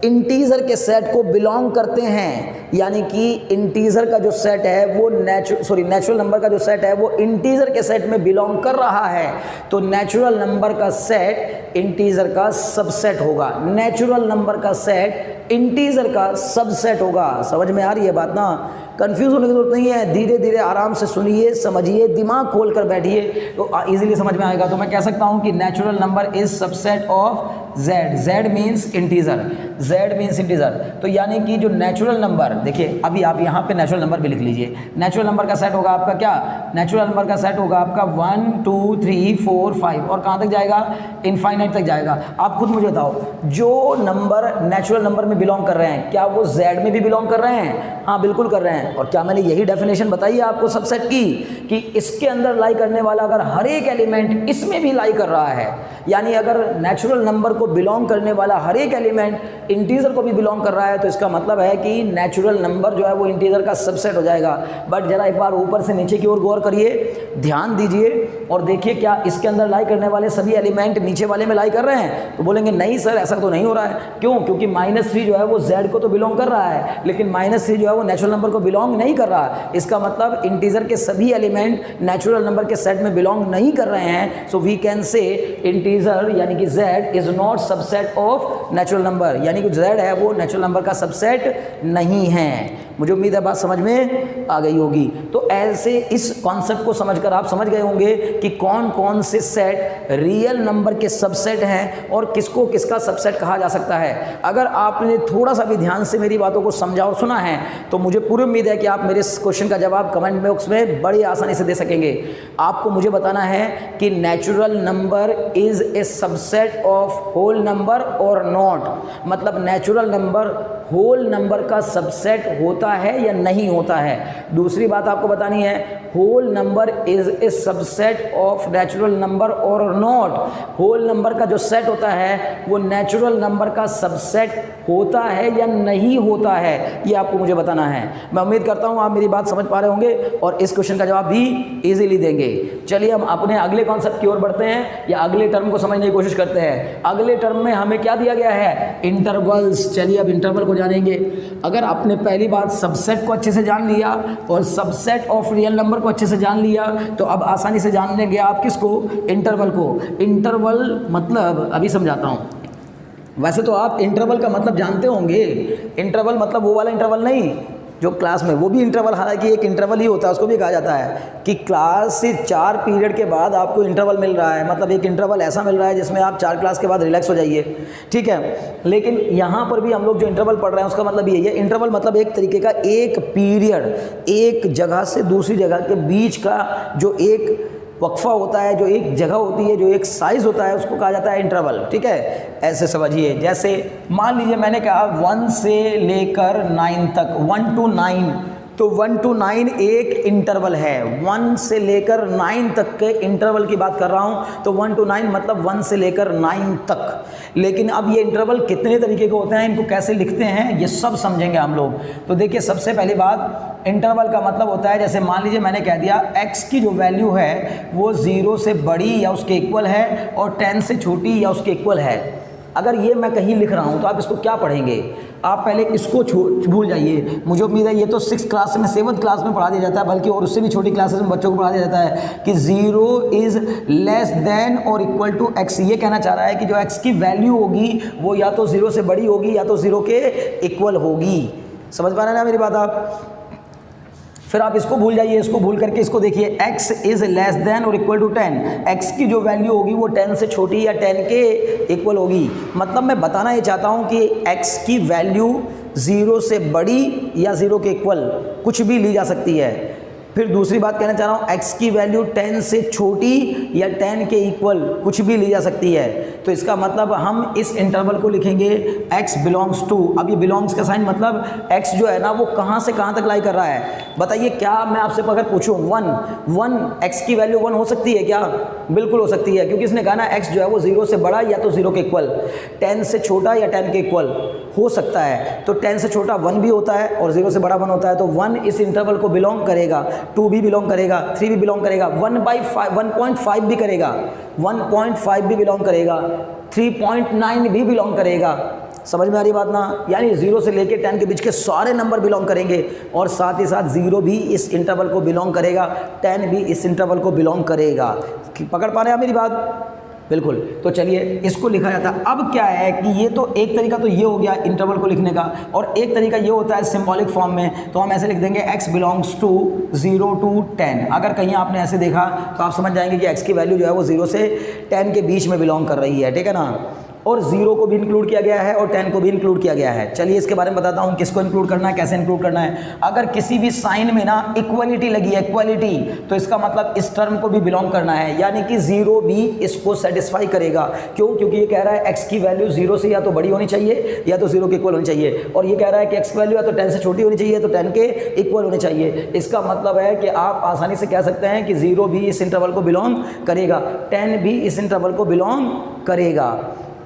इंटीजर के सेट को बिलोंग करते हैं, यानी कि इंटीजर का जो सेट है वो नेचुरल नंबर का जो सेट है वो इंटीजर के सेट में बिलोंग कर रहा है। तो नेचुरल नंबर का सेट इंटीजर का सबसेट होगा, नेचुरल नंबर का सेट इंटीजर का सबसेट होगा। समझ में आ रही है बात ना? कंफ्यूज होने की जरूरत नहीं है, धीरे धीरे आराम से सुनिए, समझिए, दिमाग खोल कर बैठिए तो इजीली समझ में आएगा। तो मैं कह सकता हूं कि natural number is subset of z, z means integer, z means integer. तो यानी कि जो नेचुरल नंबर, देखिए अभी आप यहाँ पे नेचुरल नंबर भी लिख लीजिए, नेचुरल नंबर का सेट होगा आपका क्या? नेचुरल नंबर का सेट होगा आपका 1 2 3 4 5, और कहाँ तक जाएगा? इनफाइनाइट तक जाएगा। आप खुद मुझे बताओ, जो नंबर नेचुरल नंबर में बिलोंग कर रहे हैं क्या वो z में भी बिलोंग कर रहे हैं? हाँ बिल्कुल कर रहे हैं। और क्या मैंने यही डेफिनेशन बताई है आपको सबसेट की, कि इसके अंदर लाई करने वाला अगर हर एक एलिमेंट इसमें भी लाई कर रहा है, यानी अगर नेचुरल नंबर को बिलोंग करने वाला हर एक एलिमेंट इंटीजर को भी बिलोंग कर रहा है, तो इसका मतलब है कि नेचुरल नंबर जो है वो इंटीजर का सबसेट हो जाएगा। बट जरा एक बार ऊपर से नीचे की ओर गौर करिए, ध्यान दीजिए और देखिए क्या इसके अंदर लाई करने वाले सभी एलिमेंट नीचे वाले में लाई कर रहे हैं? तो बोलेंगे नहीं सर ऐसा तो नहीं हो रहा है। क्यों? क्योंकि -3 जो है वो z को तो बिलोंग कर रहा है, लेकिन -3 जो है वो नेचुरल नंबर को बिलोंग नहीं कर रहा। इसका मतलब इंटीजर के सभी एलिमेंट नेचुरल नंबर के सेट में बिलोंग नहीं कर रहे हैं। So we can say integer यानी कि z is not subset of natural number, यानी कि z है वो नेचुरल नंबर का सबसेट नहीं है। मुझे उम्मीद है बात समझ में आ गई होगी। तो ऐसे इस कॉन्सेप्ट को समझकर आप समझ गए होंगे कि कौन कौन से सेट रियल नंबर के सबसेट हैं और किसको किसका सबसेट कहा जा सकता है। अगर आपने थोड़ा सा भी ध्यान से मेरी बातों को समझा और सुना है तो मुझे पूरी उम्मीद है कि आप मेरे इस क्वेश्चन का जवाब कमेंट बॉक्स में बड़ी आसानी से दे सकेंगे। आपको मुझे बताना है कि natural number is a subset of whole number और नॉट, मतलब नेचुरल नंबर होल नंबर का सबसेट होता है या नहीं होता है। दूसरी बात आपको बतानी है, whole number is a subset of natural number और नॉट, होल नंबर का जो सेट होता है वो नेचुरल नंबर का सबसेट होता है या नहीं होता है, ये आपको मुझे बताना है। मैं उम्मीद करता हूँ आप मेरी बात समझ पा रहे होंगे और इस क्वेश्चन का जवाब भी इजीली देंगे। चलिए हम अपने अगले कॉन्सेप्ट की ओर बढ़ते हैं या अगले टर्म को समझने की कोशिश करते हैं। अगले टर्म में हमें क्या दिया गया है? इंटरवल्स। चलिए अब इंटरवल को जानेंगे। अगर आपने पहली बात सबसेट को अच्छे से जान लिया और सबसेट ऑफ रियल नंबर को अच्छे से जान लिया तो अब आसानी से जान लेंगे आप किसको? इंटरवल को। इंटरवल मतलब अभी समझाता हूँ। वैसे तो आप इंटरवल का मतलब जानते होंगे, इंटरवल मतलब वो वाला इंटरवल नहीं जो क्लास में, वो भी इंटरवल, हालांकि एक इंटरवल ही होता है, उसको भी कहा जाता है कि क्लास से 4 पीरियड के बाद आपको इंटरवल मिल रहा है, मतलब एक इंटरवल ऐसा मिल रहा है जिसमें आप 4 क्लास के बाद रिलैक्स हो जाइए, ठीक है। लेकिन यहाँ पर भी हम लोग जो इंटरवल पढ़ रहे हैं उसका मतलब यही है, इंटरवल मतलब एक तरीके का एक पीरियड, एक जगह से दूसरी जगह के बीच का जो एक वक्फा होता है, जो एक जगह होती है, जो एक साइज़ होता है, उसको कहा जाता है इंटरवल, ठीक है। ऐसे समझिए, जैसे मान लीजिए मैंने कहा 1 से लेकर 9 तक, 1 to 9, तो 1 to 9 एक इंटरवल है, 1 से लेकर 9 तक के इंटरवल की बात कर रहा हूँ, तो 1 to 9 मतलब 1 से लेकर 9 तक। लेकिन अब ये इंटरवल कितने तरीके के होते हैं, इनको कैसे लिखते हैं, ये सब समझेंगे हम लोग। तो देखिए, सबसे पहली बात, इंटरवल का मतलब होता है, जैसे मान लीजिए मैंने कह दिया x की जो वैल्यू है वो 0 से बड़ी या उसके इक्वल है और 10 से छोटी या उसके इक्वल है। अगर ये मैं कहीं लिख रहा हूँ तो आप इसको क्या पढ़ेंगे, आप पहले इसको भूल जाइए। मुझे उम्मीद है ये तो 6th क्लास में, 7th क्लास में पढ़ा दिया जाता है, बल्कि और उससे भी छोटी क्लासेस में बच्चों को पढ़ा दिया जाता है कि 0 इज़ लेस देन और इक्वल टू x। ये कहना चाह रहा है कि जो x की वैल्यू होगी वो या तो 0 से बड़ी होगी या तो 0 के इक्वल होगी। समझ पा रहे हैं ना मेरी बात आप? फिर आप इसको भूल जाइए, इसको भूल करके इसको देखिए, x इज़ लेस देन और इक्वल टू 10। x की जो वैल्यू होगी वो 10 से छोटी या 10 के इक्वल होगी। मतलब मैं बताना ये चाहता हूँ कि x की वैल्यू 0 से बड़ी या 0 के इक्वल कुछ भी ली जा सकती है। फिर दूसरी बात कहना चाह रहा हूँ, x की वैल्यू 10 से छोटी या 10 के इक्वल कुछ भी ली जा सकती है। तो इसका मतलब हम इस इंटरवल को लिखेंगे x बिलोंग्स टू। अब ये बिलोंग्स का साइन मतलब x जो है ना वो कहाँ से कहाँ तक लाई कर रहा है। बताइए, क्या मैं आपसे अगर पूछूँ 1 x की वैल्यू 1 हो सकती है क्या? बिल्कुल हो सकती है, क्योंकि इसने कहा ना x जो है वो 0 से बड़ा या तो 0 के इक्वल, 10 से छोटा या 10 के इक्वल हो सकता है। तो 10 से छोटा 1 भी होता है और 0 से बड़ा 1 होता है। तो 1 इस इंटरवल को बिलोंग करेगा, 2 भी बिलोंग करेगा, 3 भी बिलोंग करेगा, 1.5 भी करेगा, 1.5 भी बिलोंग करेगा, 3.9 भी बिलोंग करेगा। समझ में आ रही बात ना? यानी 0 से लेके 10 के बीच के सारे नंबर बिलोंग करेंगे और साथ ही साथ 0 भी इस इंटरवल को बिलोंग करेगा, 10 भी इस इंटरवल को बिलोंग करेगा। पकड़ पा रहे हैं आप मेरी बात? बिल्कुल। तो चलिए इसको लिखा जाता है। अब क्या है कि ये तो एक तरीका तो ये हो गया इंटरवल को लिखने का, और एक तरीका ये होता है सिंबॉलिक फॉर्म में। तो हम ऐसे लिख देंगे x बिलोंग्स टू 0 to 10। अगर कहीं आपने ऐसे देखा तो आप समझ जाएंगे कि x की वैल्यू जो है वो 0 से 10 के बीच में बिलोंग कर रही है, ठीक है ना। और 0 को भी इंक्लूड किया गया है और 10 को भी इंक्लूड किया गया है। चलिए इसके बारे में बताता हूँ किसको इंक्लूड करना है, कैसे इंक्लूड करना है। अगर किसी भी साइन में ना इक्वलिटी लगी है, इक्वलिटी, तो इसका मतलब इस टर्म को भी बिलोंग करना है, यानी कि 0 भी इसको सेटिस्फाई करेगा। क्यों? क्योंकि ये कह रहा है x की वैल्यू 0 से या तो बड़ी होनी चाहिए या तो 0 के इक्वल होनी चाहिए, और ये कह रहा है कि x की वैल्यू या तो 10 से छोटी होनी चाहिए तो 10 के इक्वल होनी चाहिए। इसका मतलब है कि आप आसानी से कह सकते हैं कि 0 भी इस इंटरवल को बिलोंग करेगा, 10 भी इस इंटरवल को बिलोंग करेगा।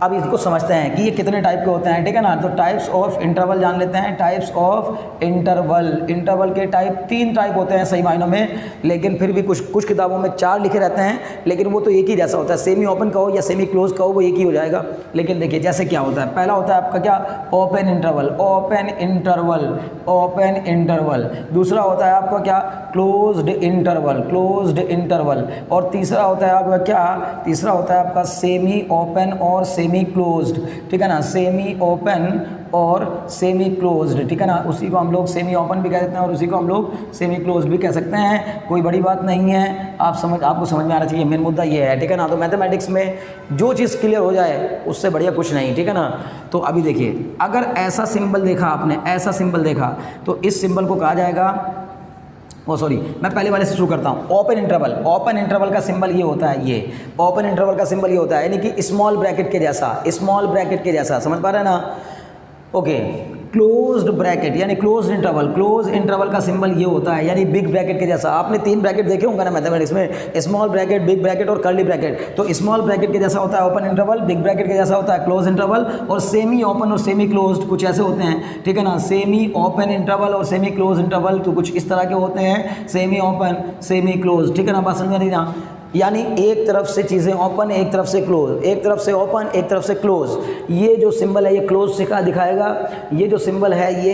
अब इसको समझते हैं कि ये कितने टाइप के होते हैं, ठीक है ना। तो टाइप्स ऑफ इंटरवल जान लेते हैं। टाइप्स ऑफ इंटरवल, इंटरवल के टाइप 3 टाइप होते हैं सही मायनों में, लेकिन फिर भी कुछ किताबों में 4 लिखे रहते हैं, लेकिन वो तो एक ही जैसा होता है। सेमी ओपन कहो या सेमी क्लोज कहो वो एक ही हो जाएगा। लेकिन देखिए जैसे क्या होता है, पहला होता है आपका क्या, open interval, open interval, open interval. दूसरा होता है आपका क्या, क्लोज्ड इंटरवल, क्लोज्ड इंटरवल। और तीसरा होता है आपका क्या, तीसरा होता है आपका सेमी ओपन और सेमी क्लोज्ड, ठीक है ना। सेमी ओपन और सेमी क्लोज्ड, ठीक है ना। उसी को हम लोग सेमी ओपन भी कह देते हैं और उसी को हम लोग सेमी क्लोज्ड भी कह सकते हैं। कोई बड़ी बात नहीं है, आपको समझ में आना चाहिए। मेन मुद्दा ये है, ठीक है ना। तो मैथमेटिक्स में जो चीज़ क्लियर हो जाए उससे बढ़िया कुछ नहीं, ठीक है ना। तो अभी देखिए, अगर ऐसा सिंबल देखा आपने, ऐसा सिंबल देखा, तो इस सिंबल को कहा जाएगा, मैं पहले वाले से शुरू करता हूँ। ओपन इंटरवल, ओपन इंटरवल का सिंबल ये होता है, ये ओपन इंटरवल का सिंबल ये होता है, यानी कि स्मॉल ब्रैकेट के जैसा, स्मॉल ब्रैकेट के जैसा, समझ पा रहे हैं ना। ओके, क्लोज्ड ब्रैकेट यानी क्लोज्ड इंटरवल, क्लोज इंटरवल का सिंबल ये होता है, यानी बिग ब्रैकेट के जैसा। आपने 3 ब्रैकेट देखे होंगे ना मैथमेटिक्स में, स्मॉल ब्रैकेट, बिग ब्रैकेट और कर्ली ब्रैकेट। तो स्मॉल ब्रैकेट के जैसा होता है ओपन इंटरवल, बिग ब्रैकेट के जैसा होता है क्लोज इंटरवल, और सेमी ओपन और सेमी क्लोज्ड कुछ ऐसे होते हैं, ठीक है ना। सेमी ओपन इंटरवल और सेमी क्लोज इंटरवल तो कुछ इस तरह के होते हैं, सेमी ओपन सेमी क्लोज, ठीक है ना। बात समझ में नहीं ना। यानी एक तरफ से चीज़ें ओपन, एक तरफ से क्लोज, एक तरफ से ओपन, एक तरफ से क्लोज। ये जो सिंबल है ये क्लोज से का दिखाएगा, ये जो सिंबल है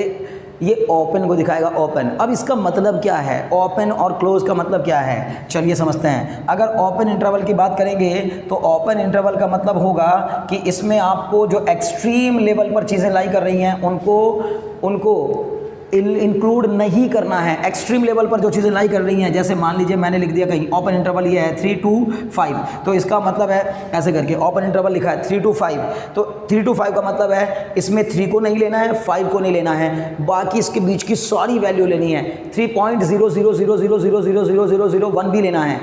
ये ओपन को दिखाएगा, ओपन। अब इसका मतलब क्या है, ओपन और क्लोज का मतलब क्या है, चलिए समझते हैं। अगर ओपन इंटरवल की बात करेंगे तो ओपन इंटरवल का मतलब होगा कि इसमें आपको जो एक्सट्रीम लेवल पर चीज़ें लाई कर रही हैं उनको इंक्लूड नहीं करना है। एक्सट्रीम लेवल पर जो चीज़ें लाई कर रही हैं, जैसे मान लीजिए मैंने लिख दिया कहीं ओपन इंटरवल ये है 3 to 5, तो इसका मतलब है ऐसे करके ओपन इंटरवल लिखा है 3 to 5, तो 3 to 5 का मतलब है इसमें 3 को नहीं लेना है, 5 को नहीं लेना है, बाकी इसके बीच की सारी वैल्यू लेनी है। 3.00000000001 भी लेना है,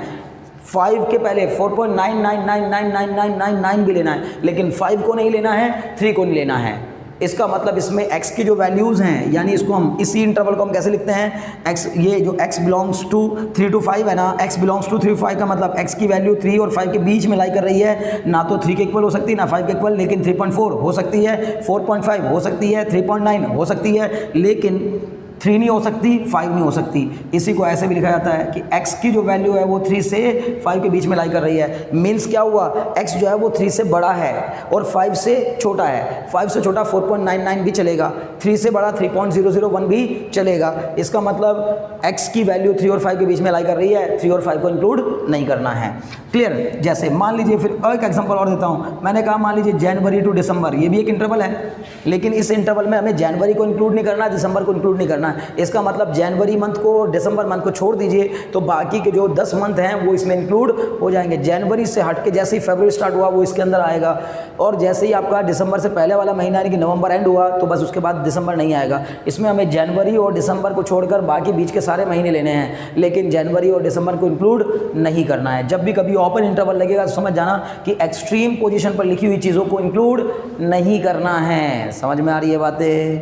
5 के पहले 4.99999999 भी लेना है, लेकिन 5 को नहीं लेना है, 3 को नहीं लेना है। इसका मतलब इसमें x की जो वैल्यूज़ हैं, यानी इसको हम इसी इंटरवल को हम कैसे लिखते हैं, x, ये जो x बिलोंग्स टू 3 to 5 है ना, x बिलोंग्स टू 3 to 5 का मतलब x की वैल्यू 3 और 5 के बीच में लाई कर रही है, ना तो 3 के इक्वल हो सकती है ना 5 के इक्वल, लेकिन 3.4 हो सकती है, 4.5 हो सकती है, 3.9 हो सकती है, लेकिन 3 नहीं हो सकती, 5 नहीं हो सकती। इसी को ऐसे भी लिखा जाता है कि x की जो वैल्यू है वो 3 से 5 के बीच में लाई कर रही है। मीन्स क्या हुआ, x जो है वो 3 से बड़ा है और 5 से छोटा है। 5 से छोटा 4.99 भी चलेगा, 3 से बड़ा 3.001 भी चलेगा। इसका मतलब x की वैल्यू 3 और 5 के बीच में लाई कर रही है, 3 और 5 को इंक्लूड नहीं करना है। क्लियर। जैसे मान लीजिए, फिर एक एग्जांपल और देता हूँ। मैंने कहा मान लीजिए जनवरी टू दिसंबर, ये भी एक इंटरवल है, लेकिन इस इंटरवल में हमें जनवरी को इंक्लूड नहीं करना, दिसंबर को इंक्लूड नहीं करना। इसका मतलब जनवरी मंथ को, दिसंबर मंथ को छोड़ दीजिए, तो बाकी के जो 10 मंथ हैं वो इसमें इंक्लूड हो जाएंगे। जनवरी से हट के जैसे ही फरवरी स्टार्ट हुआ वो इसके अंदर आएगा, और जैसे ही आपका दिसंबर से पहले वाला महीना यानी कि नवंबर एंड हुआ तो बस उसके बाद दिसंबर नहीं आएगा। इसमें हमें जनवरी और दिसंबर को छोड़कर बाकी बीच के सारे महीने लेने हैं, लेकिन जनवरी और दिसंबर को इंक्लूड नहीं करना है। जब भी कभी ओपन इंटरवल लगेगा तो समझ जाना कि एक्सट्रीम पोजीशन पर लिखी हुई चीज़ों को इंक्लूड नहीं करना है। समझ में आ रही है बातें?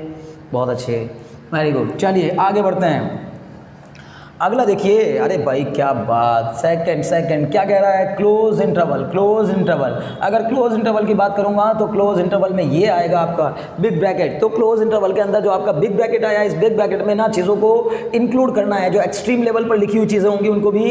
बहुत अच्छे, वेरी गुड। चलिए आगे बढ़ते हैं। अगला देखिए, अरे भाई क्या बात, सेकंड क्या कह रहा है, क्लोज इंटरवल। क्लोज इंटरवल, अगर क्लोज इंटरवल की बात करूंगा तो क्लोज इंटरवल में ये आएगा आपका बिग ब्रैकेट। तो क्लोज इंटरवल के अंदर जो आपका बिग ब्रैकेट आया, इस बिग ब्रैकेट में ना चीज़ों को इंक्लूड करना है, जो एक्सट्रीम लेवल पर लिखी हुई चीज़ें होंगी उनको भी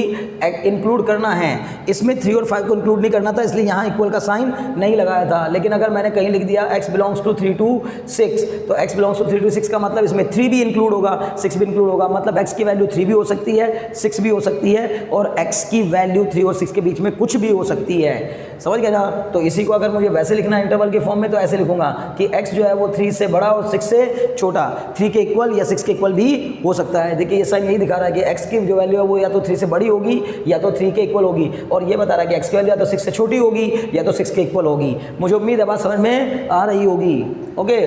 इंक्लूड करना है। इसमें 3 और 5 को इंक्लूड नहीं करना था, इसलिए यहाँ इक्वल का साइन नहीं लगाया था। लेकिन अगर मैंने कहीं लिख दिया x बिलोंग्स टू 3 to 6, तो x बिलोंग्स टू 3 to 6 का मतलब इसमें 3 भी इंक्लूड होगा, 6 भी इंक्लूड होगा, मतलब x की वैल्यू 3 भी हो सकती है, 6 भी हो सकती है, और x की वैल्यू 3 और 6 के बीच में कुछ भी हो सकती है। समझ गए ना? तो इसी को अगर मुझे वैसे लिखना है इंटरवल के फॉर्म में, तो ऐसे लिखूंगा कि x जो है वो 3 से बड़ा और 6 से छोटा, 3 के इक्वल या 6 के इक्वल भी हो सकता है। देखिए ये साइन यही दिखा रहा है कि x की जो वैल्यू है वो या तो 3 से बड़ी होगी या तो 3 के इक्वल होगी, और ये बता रहा है कि x की वैल्यू या तो 6 से छोटी होगी या तो 6 के इक्वल होगी। मुझे उम्मीद है बात समझ में आ रही होगी। ओके,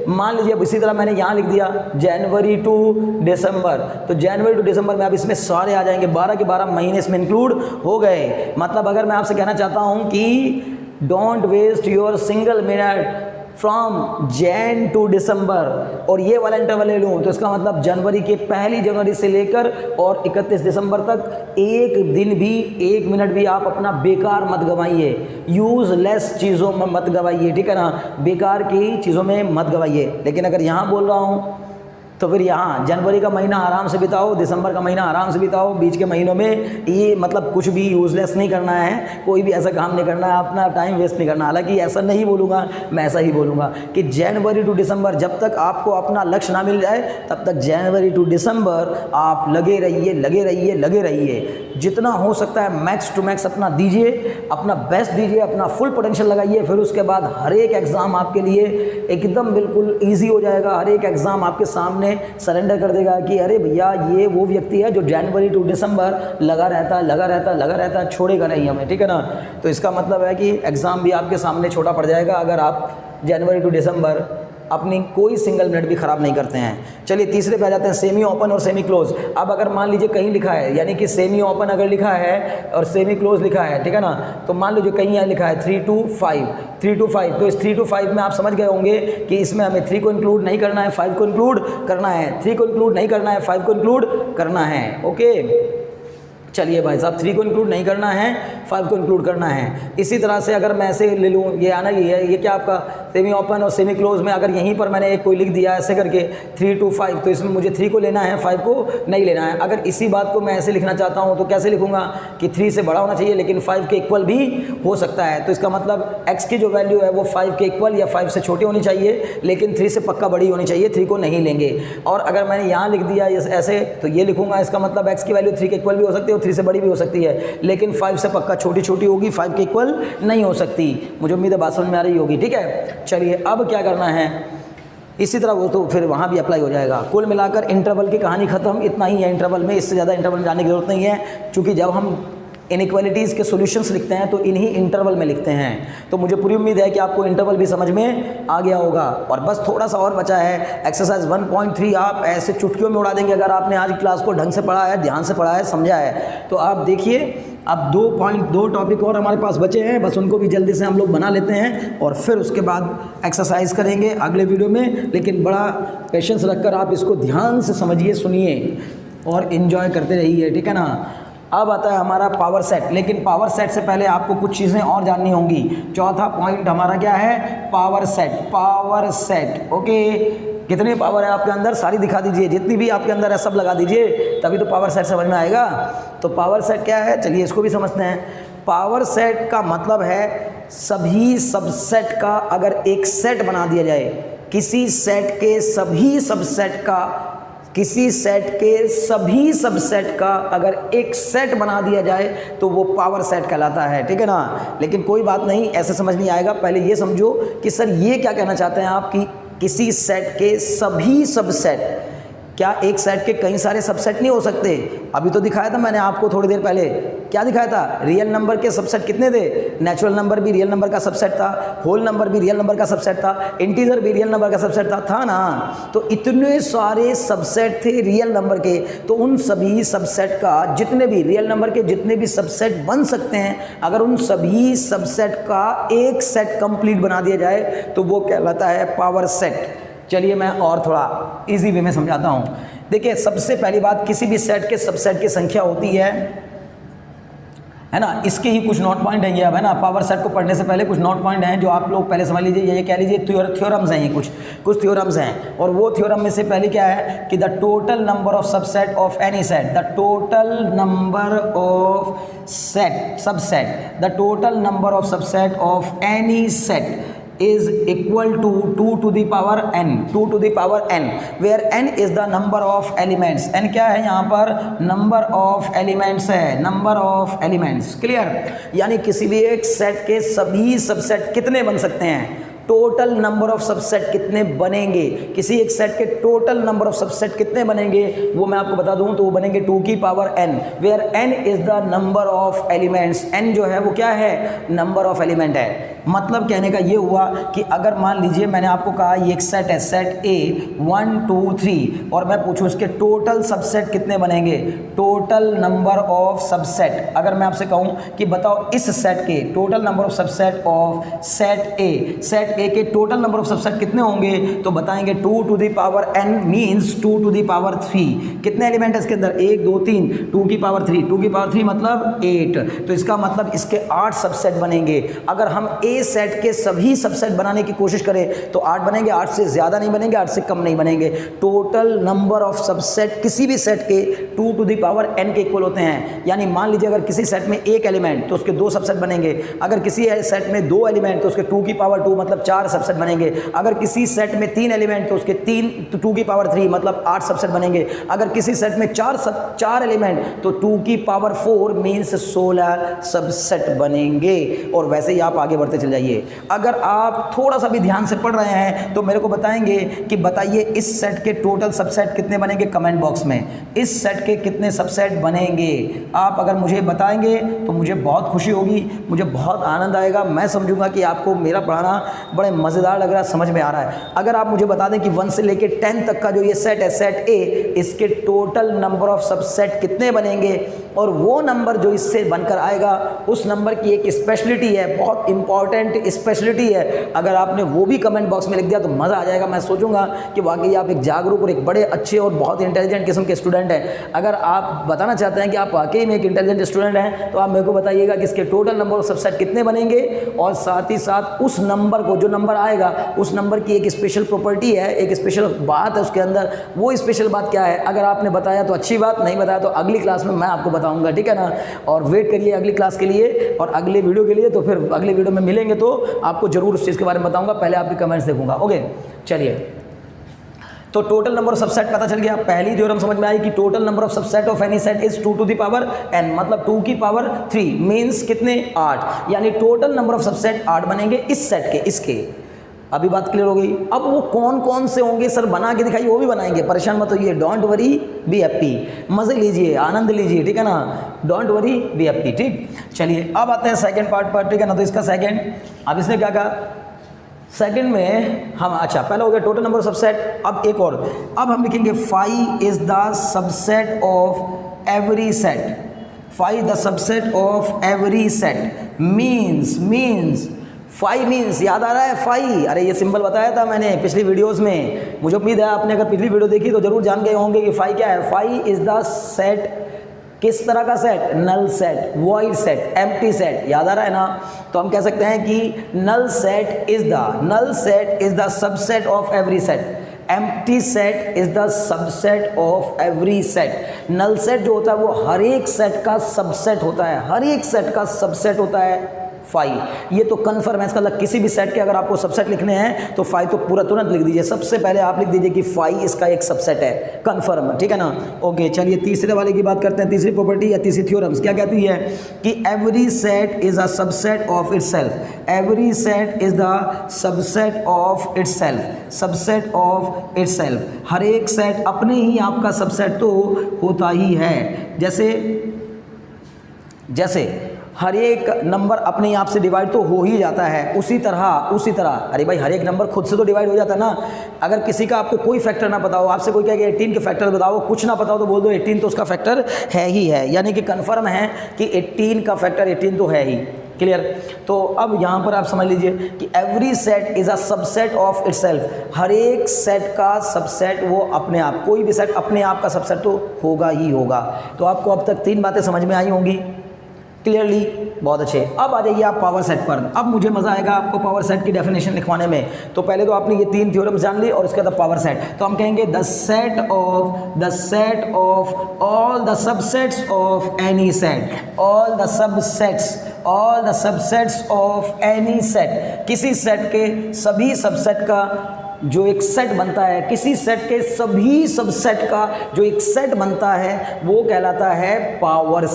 मान लीजिए अब इसी तरह मैंने यहाँ लिख दिया जनवरी टू दिसंबर, तो जनवरी टू दिसंबर में अब इसमें सारे आ जाएंगे, 12 के 12 महीने इसमें इंक्लूड हो गए। मतलब अगर मैं आपसे कहना चाहता हूँ कि don't waste your single minute from Jan to December, और ये वाला इंटरवल ले लूँ, तो इसका मतलब जनवरी के 1 जनवरी से लेकर और 31 दिसंबर तक एक दिन भी, 1 मिनट भी आप अपना बेकार मत गवाइए, यूजलेस चीज़ों में मत गवाइए, ठीक है ना, बेकार की चीज़ों में मत गवाइए। लेकिन अगर यहाँ बोल रहा हूँ तो फिर यहाँ जनवरी का महीना आराम से बिताओ, दिसंबर का महीना आराम से बिताओ, बीच के महीनों में ये मतलब कुछ भी यूजलेस नहीं करना है, कोई भी ऐसा काम नहीं करना है, अपना टाइम वेस्ट नहीं करना। हालांकि ऐसा नहीं बोलूँगा, मैं ऐसा ही बोलूँगा कि जनवरी टू दिसंबर जब तक आपको अपना लक्ष्य ना मिल जाए तब तक जनवरी टू दिसंबर आप लगे रहिए, लगे रहिए, लगे रहिए। जितना हो सकता है मैक्स टू मैक्स अपना दीजिए, अपना बेस्ट दीजिए, अपना फुल पोटेंशियल लगाइए। फिर उसके बाद हर एक एग्ज़ाम आपके लिए एकदम बिल्कुल ईजी हो जाएगा। हर एक एग्ज़ाम आपके सामने सरेंडर कर देगा कि अरे भैया ये वो व्यक्ति है जो जनवरी टू दिसंबर लगा रहता, छोड़ेगा नहीं हमें, ठीक है ना। तो इसका मतलब है कि एग्ज़ाम भी आपके सामने छोटा पड़ जाएगा अगर आप जनवरी टू दिसंबर अपनी कोई सिंगल मिनट भी ख़राब नहीं करते हैं। चलिए तीसरे पे आ जाते हैं, सेमी ओपन और सेमी क्लोज। अब अगर मान लीजिए कहीं लिखा है, यानी कि सेमी ओपन अगर लिखा है और सेमी क्लोज लिखा है, ठीक है ना, तो मान लीजिए कहीं यहाँ लिखा है 3 to 5, तो इस 3 to 5 में आप समझ गए होंगे कि इसमें हमें 3 को इंक्लूड नहीं करना है, 5 को इंक्लूड करना है, 3 को इंक्लूड नहीं करना है, 5 को इंक्लूड करना है। ओके, चलिए भाई साहब 3 को इंक्लूड नहीं करना है, 5 को इंक्लूड करना है। इसी तरह से अगर मैं ऐसे ले लूँ, ये आना ही है, ये क्या आपका सेमी ओपन और सेमी क्लोज में अगर यहीं पर मैंने एक कोई लिख दिया ऐसे करके 3 to 5, तो इसमें मुझे 3 को लेना है, 5 को नहीं लेना है। अगर इसी बात को मैं ऐसे लिखना चाहता हूँ तो कैसे लिखूँगा कि 3 से बड़ा होना चाहिए लेकिन 5 के इक्वल भी हो सकता है। तो इसका मतलब x की जो वैल्यू है वो 5 के इक्वल या 5 से छोटी होनी चाहिए, लेकिन 3 से पक्का बड़ी होनी चाहिए, 3 को नहीं लेंगे। और अगर मैंने यहाँ लिख दिया ऐसे, तो ये लिखूँगा इसका मतलब x की वैल्यू 3 के इक्वल भी हो सकती है और 3 से बड़ी भी हो सकती है, लेकिन 5 से पक्का छोटी छोटी होगी, 5 के इक्वल नहीं हो सकती। मुझे उम्मीद है बात समझ में आ रही होगी, ठीक है। चलिए अब क्या करना है, इसी तरह वो तो फिर वहाँ भी अप्लाई हो जाएगा। कुल मिलाकर इंटरवल की कहानी ख़त्म, इतना ही है इंटरवल में, इससे ज़्यादा इंटरवल में जाने की ज़रूरत नहीं है, क्योंकि जब हम इनइक्वालिटीज़ के सॉल्यूशंस लिखते हैं तो इन्हीं इंटरवल में लिखते हैं। तो मुझे पूरी उम्मीद है कि आपको इंटरवल भी समझ में आ गया होगा। और बस थोड़ा सा और बचा है, एक्सरसाइज 1.3 आप ऐसे चुटकियों में उड़ा देंगे अगर आपने आज क्लास को ढंग से पढ़ा है, ध्यान से पढ़ा है, समझा है। तो आप देखिए, अब 2 टॉपिक और हमारे पास बचे हैं, बस उनको भी जल्दी से हम लोग बना लेते हैं और फिर उसके बाद एक्सरसाइज करेंगे अगले वीडियो में। लेकिन बड़ा पेशेंस रखकर आप इसको ध्यान से समझिए, सुनिए और इन्जॉय करते रहिए, ठीक है ना। अब आता है हमारा पावर सेट, लेकिन पावर सेट से पहले आपको कुछ चीज़ें और जाननी होंगी। चौथा पॉइंट हमारा क्या है, power set. Power set, okay, कितनी पावर है आपके अंदर सारी दिखा दीजिए, जितनी भी आपके अंदर है सब लगा दीजिए, तभी तो पावर सेट समझ में आएगा। तो पावर सेट क्या है, चलिए इसको भी समझते हैं। पावर सेट का मतलब है सभी सबसेट का अगर एक सेट बना दिया जाए, किसी सेट के सभी सबसेट का, किसी सेट के सभी सबसेट का अगर एक सेट बना दिया जाए तो वो पावर सेट कहलाता है, ठीक है ना। लेकिन कोई बात नहीं, ऐसे समझ नहीं आएगा, पहले ये समझो कि सर ये क्या कहना चाहते हैं आप कि किसी सेट के सभी सबसेट, क्या एक सेट के कई सारे सबसेट नहीं हो सकते। अभी तो दिखाया था मैंने आपको थोड़ी देर पहले, क्या दिखाया था, रियल नंबर के सबसेट कितने थे, नेचुरल नंबर भी रियल नंबर का सबसेट था, होल नंबर भी रियल नंबर का सबसेट था, इंटीजर भी रियल नंबर का सबसेट था ना। तो इतने सारे सबसेट थे रियल नंबर के, तो उन सभी सबसेट का जितने भी रियल नंबर के जितने भी सबसेट बन सकते हैं, अगर उन सभी सबसेट का एक सेट कंप्लीट बना दिया जाए तो वो कहलाता है पावर सेट। चलिए मैं और थोड़ा इजी वे में समझाता हूँ। देखिए, सबसे पहली बात, किसी भी सेट के सबसेट की संख्या होती है ना। इसके ही कुछ नोट पॉइंट हैं ये, अब है ना, पावर सेट को पढ़ने से पहले कुछ नोट पॉइंट हैं जो आप लोग पहले समझ लीजिए। ये कह लीजिए थ्योरम्स हैं, ये कुछ थ्योरम्स हैं। और वो थ्योरम में से पहले क्या है कि the total number of subset of any set, the total number of set subset, the total number of subset of any set is equal to 2 to the power n, 2 to the power n, where n is the number of elements। n क्या है यहाँ पर, number of elements है, number of elements, clear. यानी किसी भी एक set के सभी सबसेट कितने बन सकते हैं, टोटल नंबर ऑफ सबसेट कितने बनेंगे, किसी एक सेट के टोटल नंबर ऑफ सबसेट कितने बनेंगे वो मैं आपको बता दूं, तो वो बनेंगे 2 की power n, where n is the number of elements. n जो है वो क्या है, नंबर ऑफ एलिमेंट है। मतलब कहने का ये हुआ कि अगर मान लीजिए मैंने आपको कहा ये एक सेट है, सेट A 1 2 3, और मैं पूछूं इसके टोटल सबसेट कितने बनेंगे, टोटल नंबर ऑफ सबसेट। अगर मैं आपसे कहूं कि बताओ इस सेट के total number of subset of set A, set A के टोटल नंबर ऑफ सबसेट कितने होंगे, तो बताएंगे 2 to the power n means 2 to the power 3। कितने एलिमेंट है इसके अंदर, 1 2 3, 2 की पावर 3, 2 की पावर 3 मतलब 8। तो इसका मतलब इसके 8 सबसेट बनेंगे। अगर हम A सेट के सभी सबसेट बनाने की कोशिश करें तो 8 बनेंगे, 8 से ज़्यादा नहीं बनेंगे, 8 से कम नहीं बनेंगे। टोटल नंबर ऑफ सबसेट किसी भी सेट के 2 टू दी पावर n के इक्वल होते हैं। यानी मान लीजिए अगर किसी सेट में एक एलिमेंट तो उसके 2 सबसेट बनेंगे, अगर किसी सेट में 2 एलिमेंट तो उसके 2 की पावर 2 मतलब 4 सबसेट बनेंगे, अगर किसी सेट में 3 एलिमेंट तो उसके 2 की पावर 3 मतलब 8 सबसेट बनेंगे, अगर किसी सेट में 4 एलिमेंट तो 2 की पावर 4 मीन्स 16 सबसेट बनेंगे। और वैसे ही आप आगे बढ़ते चले जाइए। अगर आप थोड़ा सा भी ध्यान से पढ़ रहे हैं तो मेरे को बताएंगे कि बताइए इस सेट के टोटल सबसेट कितने बनेंगे, कमेंट बॉक्स में इस सेट के कितने सबसेट बनेंगे। आप अगर मुझे बताएंगे तो मुझे बहुत खुशी होगी, मुझे बहुत आनंद आएगा, मैं समझूंगा कि आपको मेरा पढ़ाना बड़े मज़ेदार लग रहा है, समझ में आ रहा है। अगर आप मुझे बता दें कि 1 से लेके 10 तक का जो ये सेट है, सेट A, इसके टोटल नंबर ऑफ सबसेट कितने बनेंगे, और वो नंबर जो इससे बनकर आएगा उस नंबर की एक स्पेशलिटी है, बहुत इंपॉर्टेंट स्पेशलिटी है। अगर आपने वो भी कमेंट बॉक्स में लिख दिया तो मज़ा आ जाएगा। मैं सोचूंगा कि वाकई आप एक जागरूक और एक बड़े अच्छे और बहुत इंटेलिजेंट किस्म के स्टूडेंट हैं। अगर आप बताना चाहते हैं कि आप वाकई में एक इंटेलिजेंट स्टूडेंट हैं तो आप मेरे को बताइएगा कि इसके टोटल नंबर ऑफ सबसेट कितने बनेंगे, और साथ ही साथ उस नंबर को, जो नंबर आएगा उस नंबर की एक स्पेशल प्रॉपर्टी है, एक स्पेशल बात है उसके अंदर। वो स्पेशल बात क्या है, अगर आपने बताया तो अच्छी बात, नहीं बताया तो अगली क्लास में मैं आपको बताऊंगा, ठीक है ना। और वेट करिए अगली क्लास के लिए और अगले वीडियो के लिए। तो फिर अगले वीडियो में मिलेंगे तो आपको जरूर उस चीज़ के बारे में बताऊंगा, पहले आपके कमेंट्स देखूंगा। ओके, चलिए, तो टोटल नंबर ऑफ सबसेट पता चल गया। पहली थ्योरम समझ में आई कि total number of subset of any set is 2 to the power n, मतलब 2 की पावर 3 मीन्स कितने, 8। यानी टोटल नंबर ऑफ सबसेट 8 बनेंगे इस सेट के, इसके अभी बात क्लियर हो गई। अब वो कौन कौन से होंगे सर बना के दिखाइए, वो भी बनाएंगे, परेशान मत होइए, डोंट वरी बी हैप्पी, मजे लीजिए, आनंद लीजिए, ठीक है ना, डोंट वरी बी हैप्पी, ठीक। चलिए अब आते हैं सेकंड पार्ट पर, ठीक है ना। तो इसका सेकंड, अब इसने क्या कहा सेकंड में हम, अच्छा पहला हो गया टोटल नंबर सबसेट। अब एक और, अब हम लिखेंगे phi is the subset of every set, phi the subset of every set means phi means, याद आ रहा है फाई, अरे ये सिंबल बताया था मैंने पिछली वीडियोस में, मुझे उम्मीद है आपने अगर पिछली वीडियो देखी तो जरूर जान गए होंगे कि फाई क्या है। फाई इज द सेट, किस तरह का set, null set, void set, empty set, याद आ रहा है ना। तो हम कह सकते हैं कि null set is the subset of every set, empty set is the subset of every set. Null set जो होता है वो हर एक सेट का सबसेट होता है, हर एक सेट का सबसेट होता है फाई। ये तो कन्फर्म है, इसका मतलब किसी भी सेट के अगर आपको सबसेट लिखने हैं तो फाई तो पूरा तुरंत लिख दीजिए, सबसे पहले आप लिख दीजिए कि फाई इसका एक सबसेट है, कन्फर्म, ठीक है ना। ओके चलिए तीसरे वाले की बात करते हैं, तीसरी प्रॉपर्टी या तीसरी थ्योरम्स क्या कहती है कि every set is a subset of itself, every set is the subset of itself, subset of itself, हर एक सेट अपने ही आपका सबसेट तो होता ही है। जैसे हर एक नंबर अपने आप से डिवाइड तो हो ही जाता है, उसी तरह अरे भाई हर एक नंबर खुद से तो डिवाइड हो जाता है ना। अगर किसी का आपको कोई फैक्टर ना पता हो, आपसे कोई कहे 18 के फैक्टर बताओ, कुछ ना पता हो तो बोल दो 18 तो उसका फैक्टर है ही है, यानी कि कंफर्म है कि 18 का फैक्टर 18 तो है ही, क्लियर। तो अब यहाँ पर आप समझ लीजिए कि every set is a subset of itself, हर एक सेट का सबसेट वो अपने आप, कोई भी सेट अपने आप का सबसेट तो होगा ही होगा। तो आपको अब तक 3 बातें समझ में आई होंगी क्लियरली, बहुत अच्छे। अब आ जाइए आप पावर सेट पर, अब मुझे मज़ा आएगा आपको पावर सेट की डेफिनेशन लिखवाने में। तो पहले तो आपने ये 3 थ्योरम्स जान ली और उसके बाद पावर सेट, तो हम कहेंगे the set of all the subsets of any set, all the subsets of any set, किसी सेट के सभी सबसेट का जो एक सेट बनता है, किसी सेट के सभी सबसेट का जो एक सेट बनता है वो कहलाता है पावर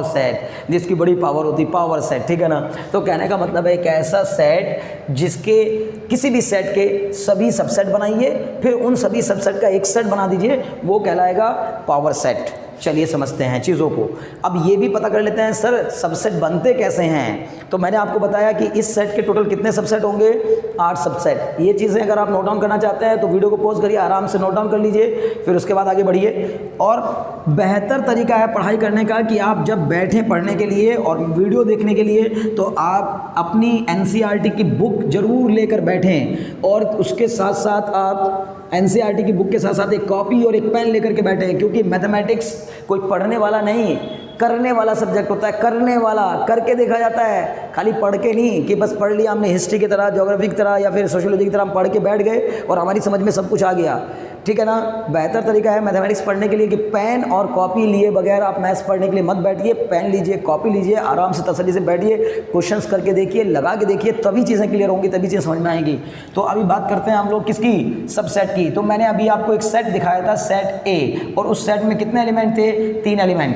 सेट, जिसकी बड़ी पावर होती है, पावर सेट, ठीक है ना। तो कहने का मतलब है एक ऐसा सेट जिसके किसी भी सेट के सभी सबसेट बनाइए, फिर उन सभी सबसेट का एक सेट बना दीजिए, वो कहलाएगा पावर सेट। चलिए समझते हैं चीज़ों को। अब ये भी पता कर लेते हैं सर सबसेट बनते कैसे हैं। तो मैंने आपको बताया कि इस सेट के टोटल कितने सबसेट होंगे, 8 सबसेट। ये चीज़ें अगर आप नोट डाउन करना चाहते हैं तो वीडियो को पॉज करिए, आराम से नोट डाउन कर लीजिए, फिर उसके बाद आगे बढ़िए। और बेहतर तरीका है पढ़ाई करने का कि आप जब बैठें पढ़ने के लिए और वीडियो देखने के लिए तो आप अपनी NCERT की बुक ज़रूर लेकर बैठें, और उसके साथ साथ आप NCERT की बुक के साथ साथ एक कॉपी और एक पेन लेकर के बैठे हैं, क्योंकि मैथमेटिक्स कोई पढ़ने वाला नहीं, करने वाला सब्जेक्ट होता है, करने वाला, करके देखा जाता है, खाली पढ़ के नहीं कि बस पढ़ लिया हमने हिस्ट्री की तरह, ज्योग्राफी की तरह या फिर सोशियोलॉजी की तरह हम पढ़ के बैठ गए और हमारी समझ में सब कुछ आ गया, ठीक है ना। बेहतर तरीका है मैथमेटिक्स पढ़ने के लिए कि पेन और कॉपी लिए बगैर आप मैथ्स पढ़ने के लिए मत बैठिए, पेन लीजिए, कॉपी लीजिए, आराम से तसल्ली से बैठिए, क्वेश्चंस करके देखिए, लगा के देखिए, तभी चीज़ें क्लियर होंगी, तभी चीज़ें समझ में आएंगी। तो अभी बात करते हैं हम लोग किसकी, सबसेट की। तो मैंने अभी आपको एक सेट दिखाया था, सेट ए, और उस सेट में कितने एलिमेंट थे, 3 एलिमेंट।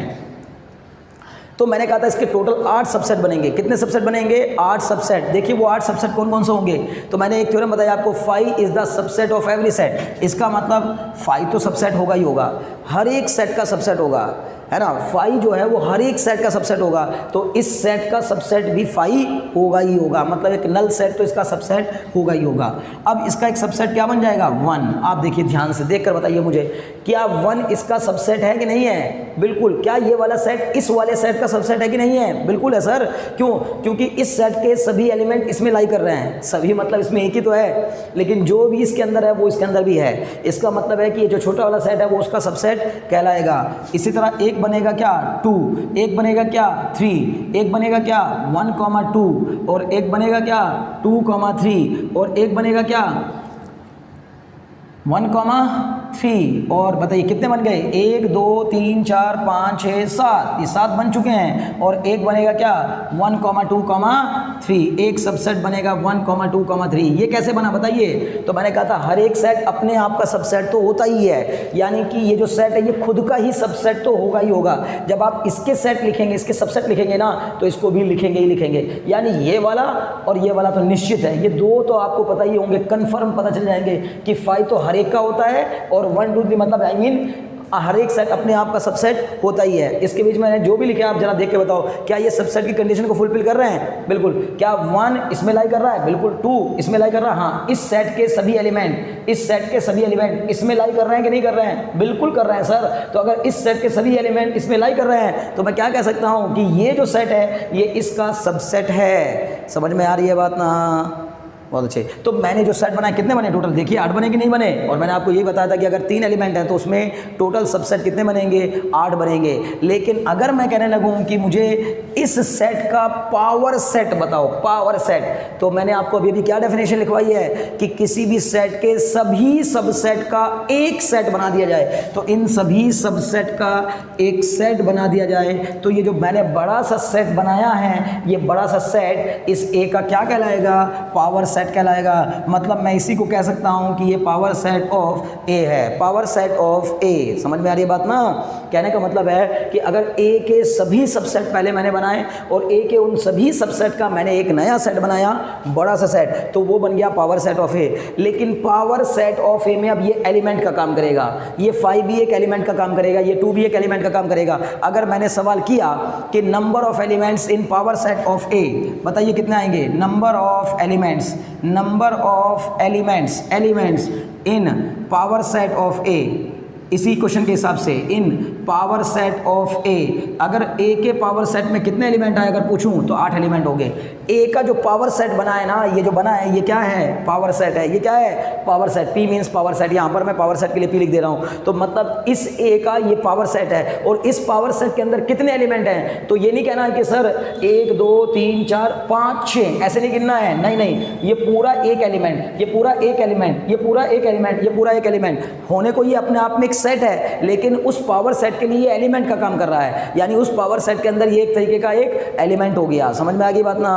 तो मैंने कहा था इसके टोटल 8 सबसेट बनेंगे। कितने सबसेट बनेंगे, 8 सबसेट। देखिए वो 8 सबसेट कौन कौन से होंगे। तो मैंने एक थ्योरम बताया आपको, phi is the subset of every set. इसका मतलब फाई तो सबसेट होगा ही होगा, हर एक सेट का सबसेट होगा, है ना। फाई जो है वो हर एक सेट का सबसेट होगा, तो इस सेट का सबसेट भी फाई होगा ही होगा, मतलब एक नल सेट तो इसका सबसेट होगा ही होगा। अब इसका एक सबसेट क्या बन जाएगा, 1। आप देखिए ध्यान से देख कर बताइए मुझे, क्या 1 इसका सबसेट है कि नहीं है। बिल्कुल। क्या ये वाला सेट इस वाले सेट का सबसेट है कि नहीं है, बिल्कुल है सर। क्यों, क्योंकि इस सेट के सभी एलिमेंट इसमें लाई कर रहे हैं, सभी मतलब इसमें एक ही तो है, लेकिन जो भी इसके अंदर है वो इसके अंदर भी है। इसका मतलब है कि ये जो छोटा वाला सेट है वो उसका सबसेट कहलाएगा। इसी तरह एक बनेगा क्या, 2, एक बनेगा क्या, 3, एक बनेगा क्या, 1,2, और एक बनेगा क्या, 2,3, और एक बनेगा क्या, 1,3 और बताइए कितने बन गए, 1 2 3 4 5 6 7, ये 7 बन चुके हैं। और एक बनेगा क्या 1,2,3, एक सबसेट बनेगा 1,2,3। ये कैसे बना बताइए। तो मैंने कहा था हर एक सेट अपने आप का सबसेट तो होता ही है, यानी कि ये जो सेट है ये खुद का ही सबसेट तो होगा ही होगा। जब आप इसके सेट लिखेंगे, इसके सबसेट लिखेंगे ना, तो इसको भी लिखेंगे ही लिखेंगे। यानी ये वाला और ये वाला तो निश्चित है, ये दो तो आपको पता ही होंगे, कन्फर्म पता चल जाएंगे कि 5 तो हर एक का होता है और 1 2 3 मतलब आई मीन हर एक सेट अपने आप का सबसेट होता ही है। इसके बीच में जो भी लिखे आप जरा देख के बताओ, क्या ये सबसेट की कंडीशन को फुलफिल कर रहे हैं? बिल्कुल। क्या 1 इसमें लाई कर रहा है? बिल्कुल। 2 इसमें लाई कर रहा है? हाँ। इस सेट के सभी एलिमेंट, इस सेट के सभी एलिमेंट इसमें लाई कर रहे हैं कि नहीं कर रहे हैं? बिल्कुल कर रहे हैं सर। तो अगर इस सेट के सभी एलिमेंट इसमें लाई कर रहे हैं तो मैं क्या कह सकता हूं कि ये जो सेट है ये इसका सबसेट है। समझ में आ रही है बात ना? बहुत अच्छे। तो मैंने जो सेट बनाए कितने बने टोटल? देखिए 8 बने कि नहीं बने। और मैंने आपको यही बताया था कि अगर 3 एलिमेंट हैं तो उसमें टोटल सबसेट कितने बनेंगे? 8 बनेंगे। लेकिन अगर मैं कहने लगूं कि मुझे इस सेट का पावर सेट बताओ, पावर सेट, तो मैंने आपको अभी क्या डेफिनेशन लिखवाई है कि किसी भी सेट के सभी सबसेट का एक सेट बना दिया जाए। तो इन सभी सबसेट का एक सेट बना दिया जाए तो ये जो मैंने बड़ा सा सेट बनाया है, ये बड़ा सा सेट इस ए का क्या कहलाएगा? पावर सेट कहलाएगा। मतलब मैं इसी को कह सकता हूं कि ये पावर सेट ऑफ ए है, पावर सेट ऑफ ए। समझ में आ रही है बात ना? कहने का मतलब है कि अगर ए के सभी सबसेट पहले मैंने बनाए और ए के उन सभी सबसेट का मैंने एक नया सेट बनाया, बड़ा सा सेट, तो वो बन गया पावर सेट ऑफ ए। लेकिन पावर सेट ऑफ ए में अब ये एलिमेंट का काम करेगा, ये 5 भी एक एलिमेंट का काम करेगा, ये 2 भी एक एलिमेंट का काम करेगा। अगर मैंने सवाल किया कि number of elements in power set of A, बताइए कितने आएंगे? Number of elements, number of elements in power set of A, इसी क्वेश्चन के हिसाब से in power set of A, अगर ए के पावर सेट में कितने एलिमेंट आए अगर पूछूं तो 8 एलिमेंट हो गए। ए का जो पावर सेट बना है ना, ये जो बना है ये क्या है? पावर सेट है। ये क्या है? Power set. P means power set. यहाँ पर मैं पावर सेट के लिए पी लिख दे रहा हूँ। तो मतलब इस ए का ये पावर सेट है और इस पावर सेट के अंदर कितने एलिमेंट हैं? तो ये नहीं कहना है कि सर 1 2 3 4 5 6 ऐसे नहीं गिनना है, नहीं नहीं, ये पूरा एक एलिमेंट, ये पूरा एक एलिमेंट, ये पूरा एक एलिमेंट, ये पूरा एक एलिमेंट होने को ये अपने आप में एक सेट है, लेकिन उस पावर सेट के लिए एलिमेंट का काम कर रहा है। यानी उस पावर सेट के अंदर ये एक तरीके का एक एलिमेंट हो गया। समझ में आ गई बात ना?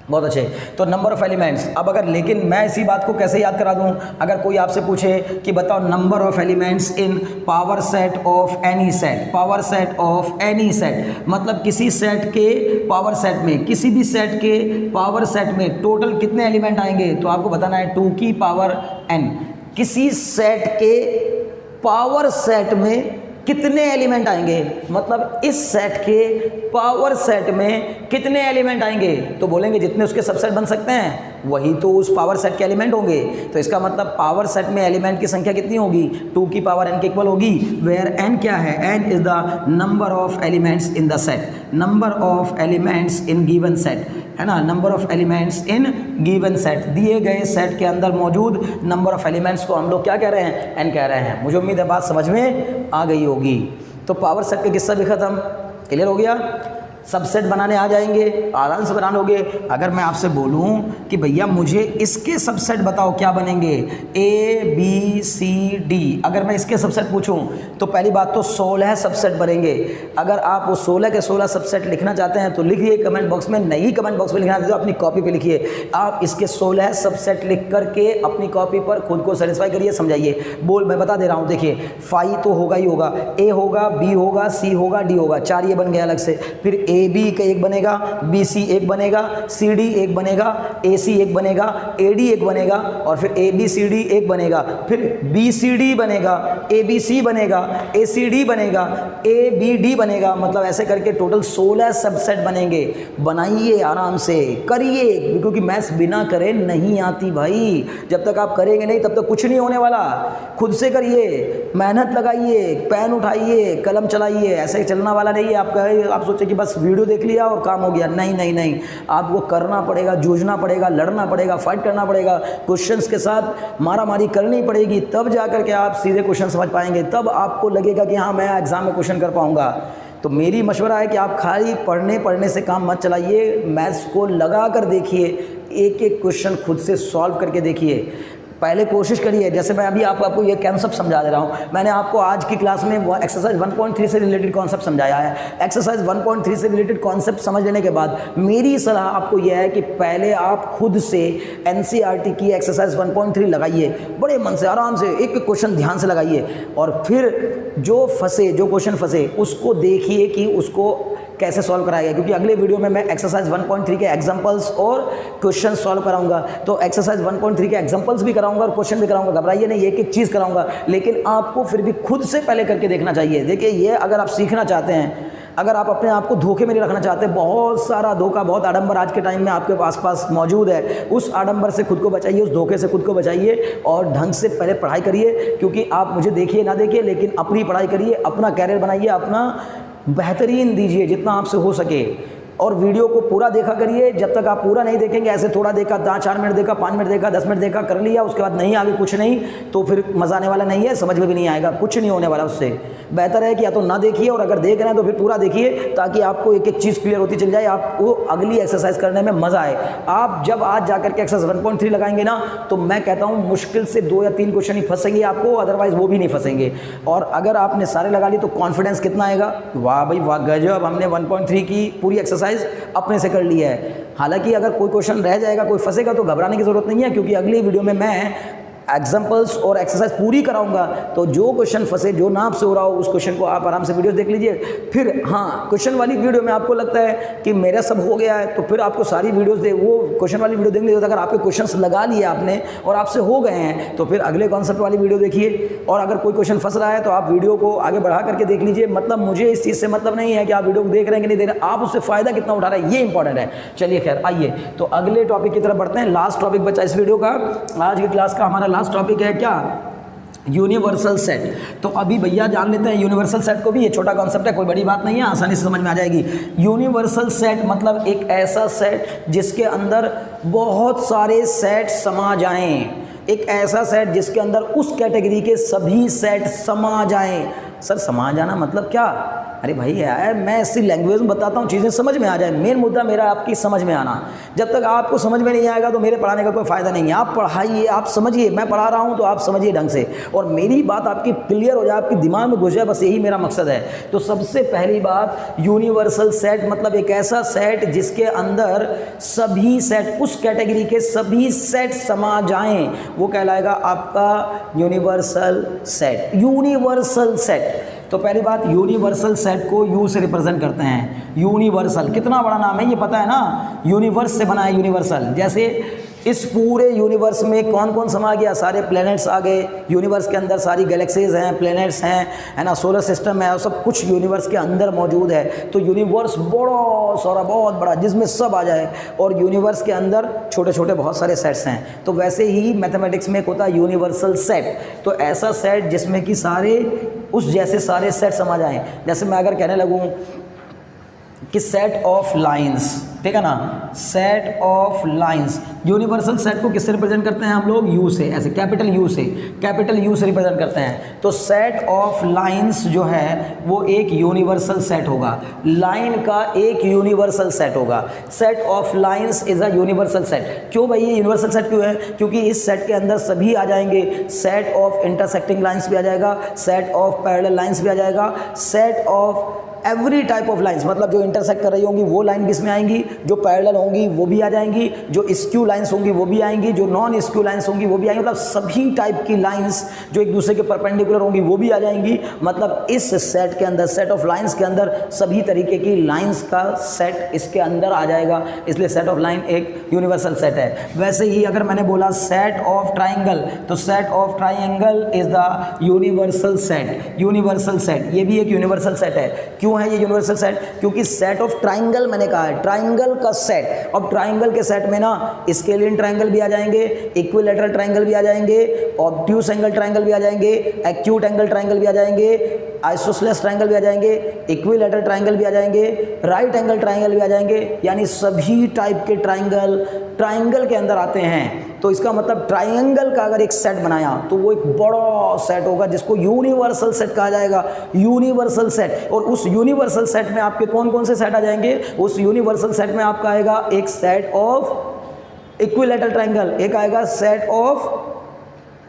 बहुत अच्छे। तो नंबर ऑफ एलिमेंट्स। अब अगर, लेकिन मैं इसी बात को कैसे याद करा दूं? अगर कोई आपसे पूछे कि बताओ number of elements in power set of any set, power set of any set, मतलब किसी सेट के पावर सेट में, किसी भी सेट के पावर सेट में टोटल कितने एलिमेंट आएंगे? तो आपको बताना है 2 की पावर n। किसी सेट के पावर सेट में कितने एलिमेंट आएंगे, मतलब इस सेट के पावर सेट में कितने एलिमेंट आएंगे? तो बोलेंगे जितने उसके सबसेट बन सकते हैं वही तो उस पावर सेट के एलिमेंट होंगे। तो इसका मतलब पावर सेट में एलिमेंट की संख्या कितनी होगी? 2 की पावर n के इक्वल होगी, वेयर n क्या है? n is the number of elements in the set, number of elements in given set, है ना? Number of elements in given set, दिए गए सेट के अंदर मौजूद नंबर ऑफ एलिमेंट्स को हम लोग क्या कह रहे हैं? n कह रहे हैं। मुझे उम्मीद है बात समझ में आ गई होगी। तो पावर सेट का किस्सा भी खत्म, क्लियर हो गया। सबसेट बनाने आ जाएंगे, आराम से बनाने। अगर मैं आपसे बोलूं कि भैया मुझे इसके सबसेट बताओ क्या बनेंगे? A B C D. अगर मैं इसके सबसेट पूछूं तो पहली बात तो 16 सबसेट बनेंगे। अगर आप वो 16 के 16 सबसेट लिखना चाहते हैं तो लिखिए कमेंट बॉक्स में, नहीं कमेंट बॉक्स में लिखना चाहते हो अपनी कॉपी पे लिखिए। आप इसके 16 सबसेट लिख करके अपनी कॉपी पर खुद को सेटिस्फाई करिए, समझाइए। मैं बता दे रहा हूँ, देखिए 5 तो होगा ही होगा, ए होगा, बी होगा, सी होगा, डी होगा, 4 ये बन गया अलग से। फिर ए बी का एक बनेगा, बी सी एक बनेगा, सी डी एक बनेगा, ए सी एक बनेगा, ए डी एक बनेगा, और फिर ए बी सी डी एक बनेगा, फिर बी सी डी बनेगा, ए बी सी बनेगा, ए सी डी बनेगा, ए बी डी बनेगा। मतलब ऐसे करके टोटल 16 सबसेट बनेंगे। बनाइए, आराम से करिए, क्योंकि मैथ्स बिना करे नहीं आती भाई। जब तक आप करेंगे नहीं तब तक कुछ नहीं होने वाला। खुद से करिए, मेहनत लगाइए, पेन उठाइए, कलम चलाइए। ऐसे चलना वाला नहीं है। आप सोचे कि बस वीडियो देख लिया और काम हो गया, नहीं नहीं नहीं। आपको करना पड़ेगा, जूझना पड़ेगा, लड़ना पड़ेगा, फाइट करना पड़ेगा, क्वेश्चंस के साथ मारामारी करनी पड़ेगी, तब जा करके आप सीधे क्वेश्चन समझ पाएंगे। तब आपको लगेगा कि हाँ मैं एग्जाम में क्वेश्चन कर पाऊंगा। तो मेरी मशवरा है कि आप खाली पढ़ने से काम मत चलाइए, मैथ्स को लगा कर देखिए, एक एक क्वेश्चन खुद से सॉल्व करके देखिए। पहले कोशिश करिए, जैसे मैं अभी आपको ये कॉन्सेप्ट समझा दे रहा हूँ। मैंने आपको आज की क्लास में वो एक्सरसाइज 1.3 से रिलेटेड कॉन्सेप्ट समझाया है। एक्सरसाइज 1.3 से रिलेटेड कॉन्सेप्ट समझ लेने के बाद मेरी सलाह आपको यह है कि पहले आप खुद से एनसीईआरटी की एक्सरसाइज 1.3 लगाइए, बड़े मन से आराम से एक एक क्वेश्चन ध्यान से लगाइए, और फिर जो क्वेश्चन फंसे उसको देखिए कि उसको कैसे सॉल्व कराया गया, क्योंकि अगले वीडियो में मैं एक्सरसाइज 1.3 के एग्जांपल्स और क्वेश्चन सॉल्व कराऊंगा। तो एक्सरसाइज 1.3 के एग्जांपल्स भी कराऊंगा और क्वेश्चन भी कराऊंगा, घबराइए नहीं, एक एक चीज़ कराऊंगा, लेकिन आपको फिर भी खुद से पहले करके देखना चाहिए। देखिए, ये अगर आप सीखना चाहते हैं, अगर आप अपने आप को धोखे में नहीं रखना चाहते, बहुत सारा धोखा, बहुत आडंबर आज के टाइम में आपके आसपास मौजूद है, उस आडंबर से खुद को बचाइए, उस धोखे से खुद को बचाइए और ढंग से पहले पढ़ाई करिए। क्योंकि आप मुझे देखिए ना देखिए, लेकिन अपनी पढ़ाई करिए, अपना कैरियर बनाइए, अपना बेहतरीन दीजिए जितना आपसे हो सके, और वीडियो को पूरा देखा करिए। जब तक आप पूरा नहीं देखेंगे, ऐसे थोड़ा देखा, 4 मिनट देखा, 5 मिनट देखा, 10 मिनट देखा, कर लिया, उसके बाद नहीं आगे कुछ नहीं, तो फिर मज़ा आने वाला नहीं है, समझ में भी नहीं आएगा, कुछ नहीं होने वाला उससे। बेहतर है कि या तो ना देखिए, और अगर देख रहे हैं तो फिर पूरा देखिए, ताकि आपको एक एक चीज़ क्लियर होती चल जाए, आपको अगली एक्सरसाइज करने में मज़ा आए। आप जब आज जाकर के एक्सरसाइज 1.3 लगाएंगे ना, तो मैं कहता हूँ मुश्किल से 2 या 3 क्वेश्चन ही फंसेंगे आपको, अदरवाइज वो भी नहीं फंसेंगे। और अगर आपने सारे लगा लिए तो कॉन्फिडेंस कितना आएगा, वाह भाई वाह, गजब, हमने 1.3 की पूरी एक्सरसाइज अपने से कर लिया है। हालांकि अगर कोई क्वेश्चन रह जाएगा, कोई फंसेगा, तो घबराने की जरूरत नहीं है, क्योंकि अगली वीडियो में मैं एग्जाम्पल्स और एक्सरसाइज पूरी कराऊंगा। तो जो क्वेश्चन फंसे, जो ना आपसे हो रहा हो, उस क्वेश्चन को आप आराम से वीडियो देख लीजिए। फिर हाँ, क्वेश्चन वाली वीडियो में आपको लगता है कि मेरा सब हो गया है, तो फिर आपको सारी वीडियोस वो क्वेश्चन वाली वीडियो देखने, अगर आपके क्वेश्चंस लगा लिए आपने और आपसे हो गए हैं, तो फिर अगले कॉन्सेप्ट वाली वीडियो देखिए। और अगर कोई क्वेश्चन फंस रहा है तो आप वीडियो को आगे बढ़ा करके देख लीजिए। मतलब मुझे इस चीज़ से मतलब नहीं है कि आप वीडियो को देख रहे हैं कि नहीं देख रहे हैं, आप उससे फ़ायदा कितना उठा रहे हैं, ये इंपॉर्टेंट है। चलिए खैर, आइए तो अगले टॉपिक की तरफ बढ़ते हैं। लास्ट टॉपिक बचा इस वीडियो का, आज की क्लास का हमारा लास्ट टॉपिक है क्या, यूनिवर्सल सेट। तो अभी भैया जान लेते हैं यूनिवर्सल सेट को भी, ये छोटा कॉन्सेप्ट है, कोई बड़ी बात नहीं है, आसानी से समझ में आ जाएगी। यूनिवर्सल सेट मतलब एक ऐसा सेट जिसके अंदर बहुत सारे सेट समा जाएं, एक ऐसा सेट जिसके अंदर उस कैटेगरी के सभी सेट समा जाएं। सर समा जाना मतलब क्या? अरे भाई यार, मैं ऐसी लैंग्वेज में बताता हूँ, चीज़ें समझ में आ जाए। मेन मुद्दा मेरा आपकी समझ में आना। जब तक आपको समझ में नहीं आएगा तो मेरे पढ़ाने का कोई फ़ायदा नहीं है। आप पढ़ाइए, आप समझिए, मैं पढ़ा रहा हूँ तो आप समझिए ढंग से, और मेरी बात आपकी क्लियर हो जाए, आपके दिमाग में घुस जाए, बस यही मेरा मकसद है। तो सबसे पहली बात, यूनिवर्सल सेट मतलब एक ऐसा सेट जिसके अंदर सभी सेट, उस कैटेगरी के सभी सेट समा जाएं, वो कहलाएगा आपका यूनिवर्सल सेट। यूनिवर्सल सेट, तो पहली बात, यूनिवर्सल सेट को यू से रिप्रेजेंट करते हैं। यूनिवर्सल कितना बड़ा नाम है ये पता है ना, यूनिवर्स से बना है यूनिवर्सल। जैसे इस पूरे यूनिवर्स में कौन कौन समा गया, सारे प्लैनेट्स आ गए यूनिवर्स के अंदर, सारी गैलेक्सीज हैं, प्लैनेट्स हैं, है ना, सोलर सिस्टम है, और सब कुछ यूनिवर्स के अंदर मौजूद है। तो यूनिवर्स बड़ा सारा, बहुत बड़ा, जिसमें सब आ जाए, और यूनिवर्स के अंदर छोटे छोटे बहुत सारे सेट्स हैं। तो वैसे ही मैथमेटिक्स में एक होता है यूनिवर्सल सेट, तो ऐसा सेट जिसमें कि सारे उस जैसे सारे सेट समा जाएं। जैसे मैं अगर कहने लगूँ कि सेट ऑफ लाइंस, ठीक है ना, set of lines, universal set को किससे रिप्रेजेंट करते हैं हम लोग, यू से, ऐसे कैपिटल यू से, कैपिटल यू से रिप्रेजेंट करते हैं। तो सेट ऑफ लाइंस जो है वो एक यूनिवर्सल सेट होगा, लाइन का एक यूनिवर्सल सेट होगा। Set of lines is a universal set. क्यों भाई ये यूनिवर्सल सेट क्यों है? क्योंकि इस सेट के अंदर सभी आ जाएंगे, सेट ऑफ इंटरसेक्टिंग लाइंस भी आ जाएगा, सेट ऑफ पैरेलल लाइंस भी आ जाएगा, set of every type of lines, मतलब जो इंटरसेक्ट कर रही होंगी वो लाइन भी इसमें आएंगी, जो पैरेलल होंगी वो भी आ जाएंगी, जो स्क्यू लाइंस होंगी वो भी आएंगी, जो नॉन स्क्यू लाइंस होंगी वो भी आएंगी। मतलब सभी टाइप की लाइंस जो एक दूसरे के परपेंडिकुलर होंगी वो भी आ जाएंगी। मतलब इस सेट के अंदर, सेट ऑफ लाइंस के अंदर सभी तरीके की लाइंस का सेट इसके अंदर आ जाएगा, इसलिए सेट ऑफ लाइन एक यूनिवर्सल सेट है। वैसे ही अगर मैंने बोला सेट ऑफ ट्राइंगल, तो set of triangle is the universal set. Universal set ये भी एक यूनिवर्सल सेट है। क्यों है ये यूनिवर्सल सेट? क्योंकि सेट ऑफ ट्राइंगल, मैंने कहा है ट्राइंगल का सेट। अब ट्राइंगल के सेट में ना स्केलियन ट्राइंगल भी आ जाएंगे, इक्विलैटरल ट्राइंगल भी आ जाएंगे, ऑब्ट्यूस एंगल ट्राइंगल भी आ जाएंगे, एक्यूट एंगल ट्राइंगल भी आ जाएंगे, आइसोसेलेस ट्राइंगल भी आ जाएंगे, इक्विलैटरल ट्राइंगल भी आ जाएंगे, राइट एंगल ट्राइंगल भी आ जाएंगे। यानी सभी टाइप के ट्राइंगल ट्राइंगल के अंदर आते हैं। तो इसका मतलब ट्राइंगल का अगर एक सेट बनाया तो वो एक बड़ा सेट होगा जिसको यूनिवर्सल सेट कहा जाएगा। यूनिवर्सल सेट, और उस यूनिवर्सल सेट में आपके कौन कौन से सेट आ जाएंगे? उस यूनिवर्सल सेट में आपका आएगा एक सेट ऑफ इक्विलैटरल ट्राइंगल, एक आएगा सेट ऑफ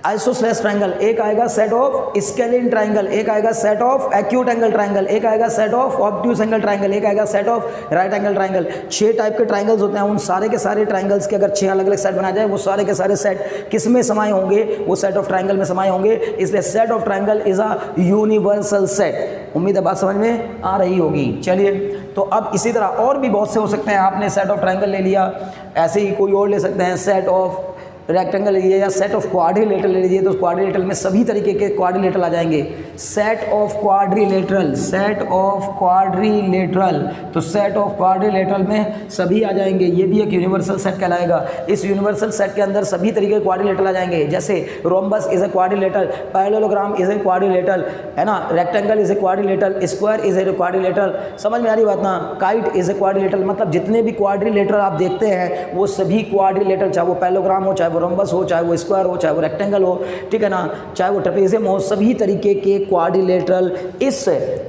आइसोसेलेस ट्रायंगल, एक आएगा सेट ऑफ स्केलिन ट्रायंगल, एक आएगा set of acute angle triangle, एक आएगा set of obtuse angle triangle, एक आएगा set of right angle triangle. 6 type के ट्रायंगल्स होते हैं। उन सारे के सारे ट्रायंगल्स के अगर 6 अलग अलग सेट बनाए जाए, वो सारे के सारे सेट किस में समाये होंगे? वो सेट ऑफ ट्रायंगल में समाये होंगे। इसलिए set of triangle is a universal set. उम्मीद है बात समझ में आ रही होगी। चलिए, तो अब इसी तरह और भी बहुत से हो सकते हैं। आपने सेट ऑफ ट्रायंगल ले लिया, ऐसे ही कोई और ले सकते हैं, सेट ऑफ रेक्टेंगल लीजिए या सेट ऑफ क्वाड्रिलेटरल ले लीजिए, तो क्वाड्रिलेटरल में सभी तरीके के क्वाड्रिलेटरल आ जाएंगे। Set of quadrilateral, set of quadrilateral, तो सेट ऑफ क्वाड्रिलेटरल में सभी आ जाएंगे। ये भी एक यूनिवर्सल सेट कहलाएगा। इस यूनिवर्सल सेट के अंदर सभी तरीके के क्वाड्रिलेटरल आ जाएंगे, जैसे rhombus is a quadrilateral, parallelogram is a quadrilateral, है ना, rectangle is a quadrilateral, square is a quadrilateral. समझ में आ रही बात ना? Kite is a quadrilateral. मतलब जितने भी क्वाड्रिलेटरल आप देखते हैं वो सभी क्वाड्रिलेटरल, चाहे वो पैरेललोग्राम हो, चाहे वो रोम्बस हो, चाहे वो स्क्वायर हो, चाहे वो रेक्टेंगल हो, ठीक है ना, चाहे वो ट्रेपेजियम हो, सभी तरीके के क्वाड्रिलेटरल इस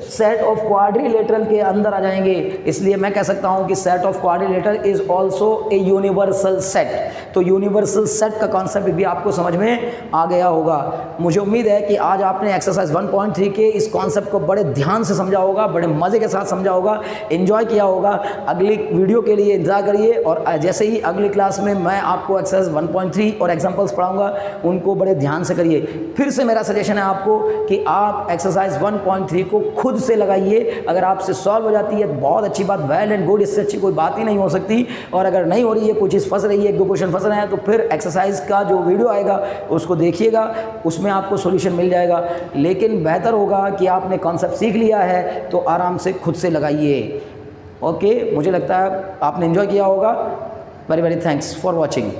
सेट ऑफ क्वाड्रिलेटरल के अंदर आ जाएंगे। इसलिए मैं कह सकता हूं कि set of quadrilateral is also a universal set. तो यूनिवर्सल सेट का कॉन्सेप्ट भी आपको समझ में आ गया होगा। मुझे उम्मीद है कि आज आपने एक्सरसाइज 1.3 के इस कॉन्सेप्ट को बड़े ध्यान से समझा होगा, बड़े मजे के साथ समझा होगा, एंजॉय किया होगा। अगली वीडियो के लिए इंतजार करिए, और जैसे ही अगली क्लास में मैं आपको एक्सरसाइज 1.3 और एग्जाम्पल्स पढ़ाऊंगा, उनको बड़े ध्यान से करिए। फिर से मेरा सजेशन है आपको कि आप एक्सरसाइज 1.3 को खुद से लगाइए। अगर आपसे सॉल्व हो जाती है तो बहुत अच्छी बात, वेल एंड गुड, इससे अच्छी कोई बात ही नहीं हो सकती। और अगर नहीं हो रही है, कुछ चीज़ फंस रही है, 1-2 क्वेश्चन फंस रहे हैं, तो फिर एक्सरसाइज का जो वीडियो आएगा उसको देखिएगा, उसमें आपको सॉल्यूशन मिल जाएगा। लेकिन बेहतर होगा कि आपने कॉन्सेप्ट सीख लिया है तो आराम से खुद से लगाइए। ओके, मुझे लगता है आपने एंजॉय किया होगा। Very very thanks for watching.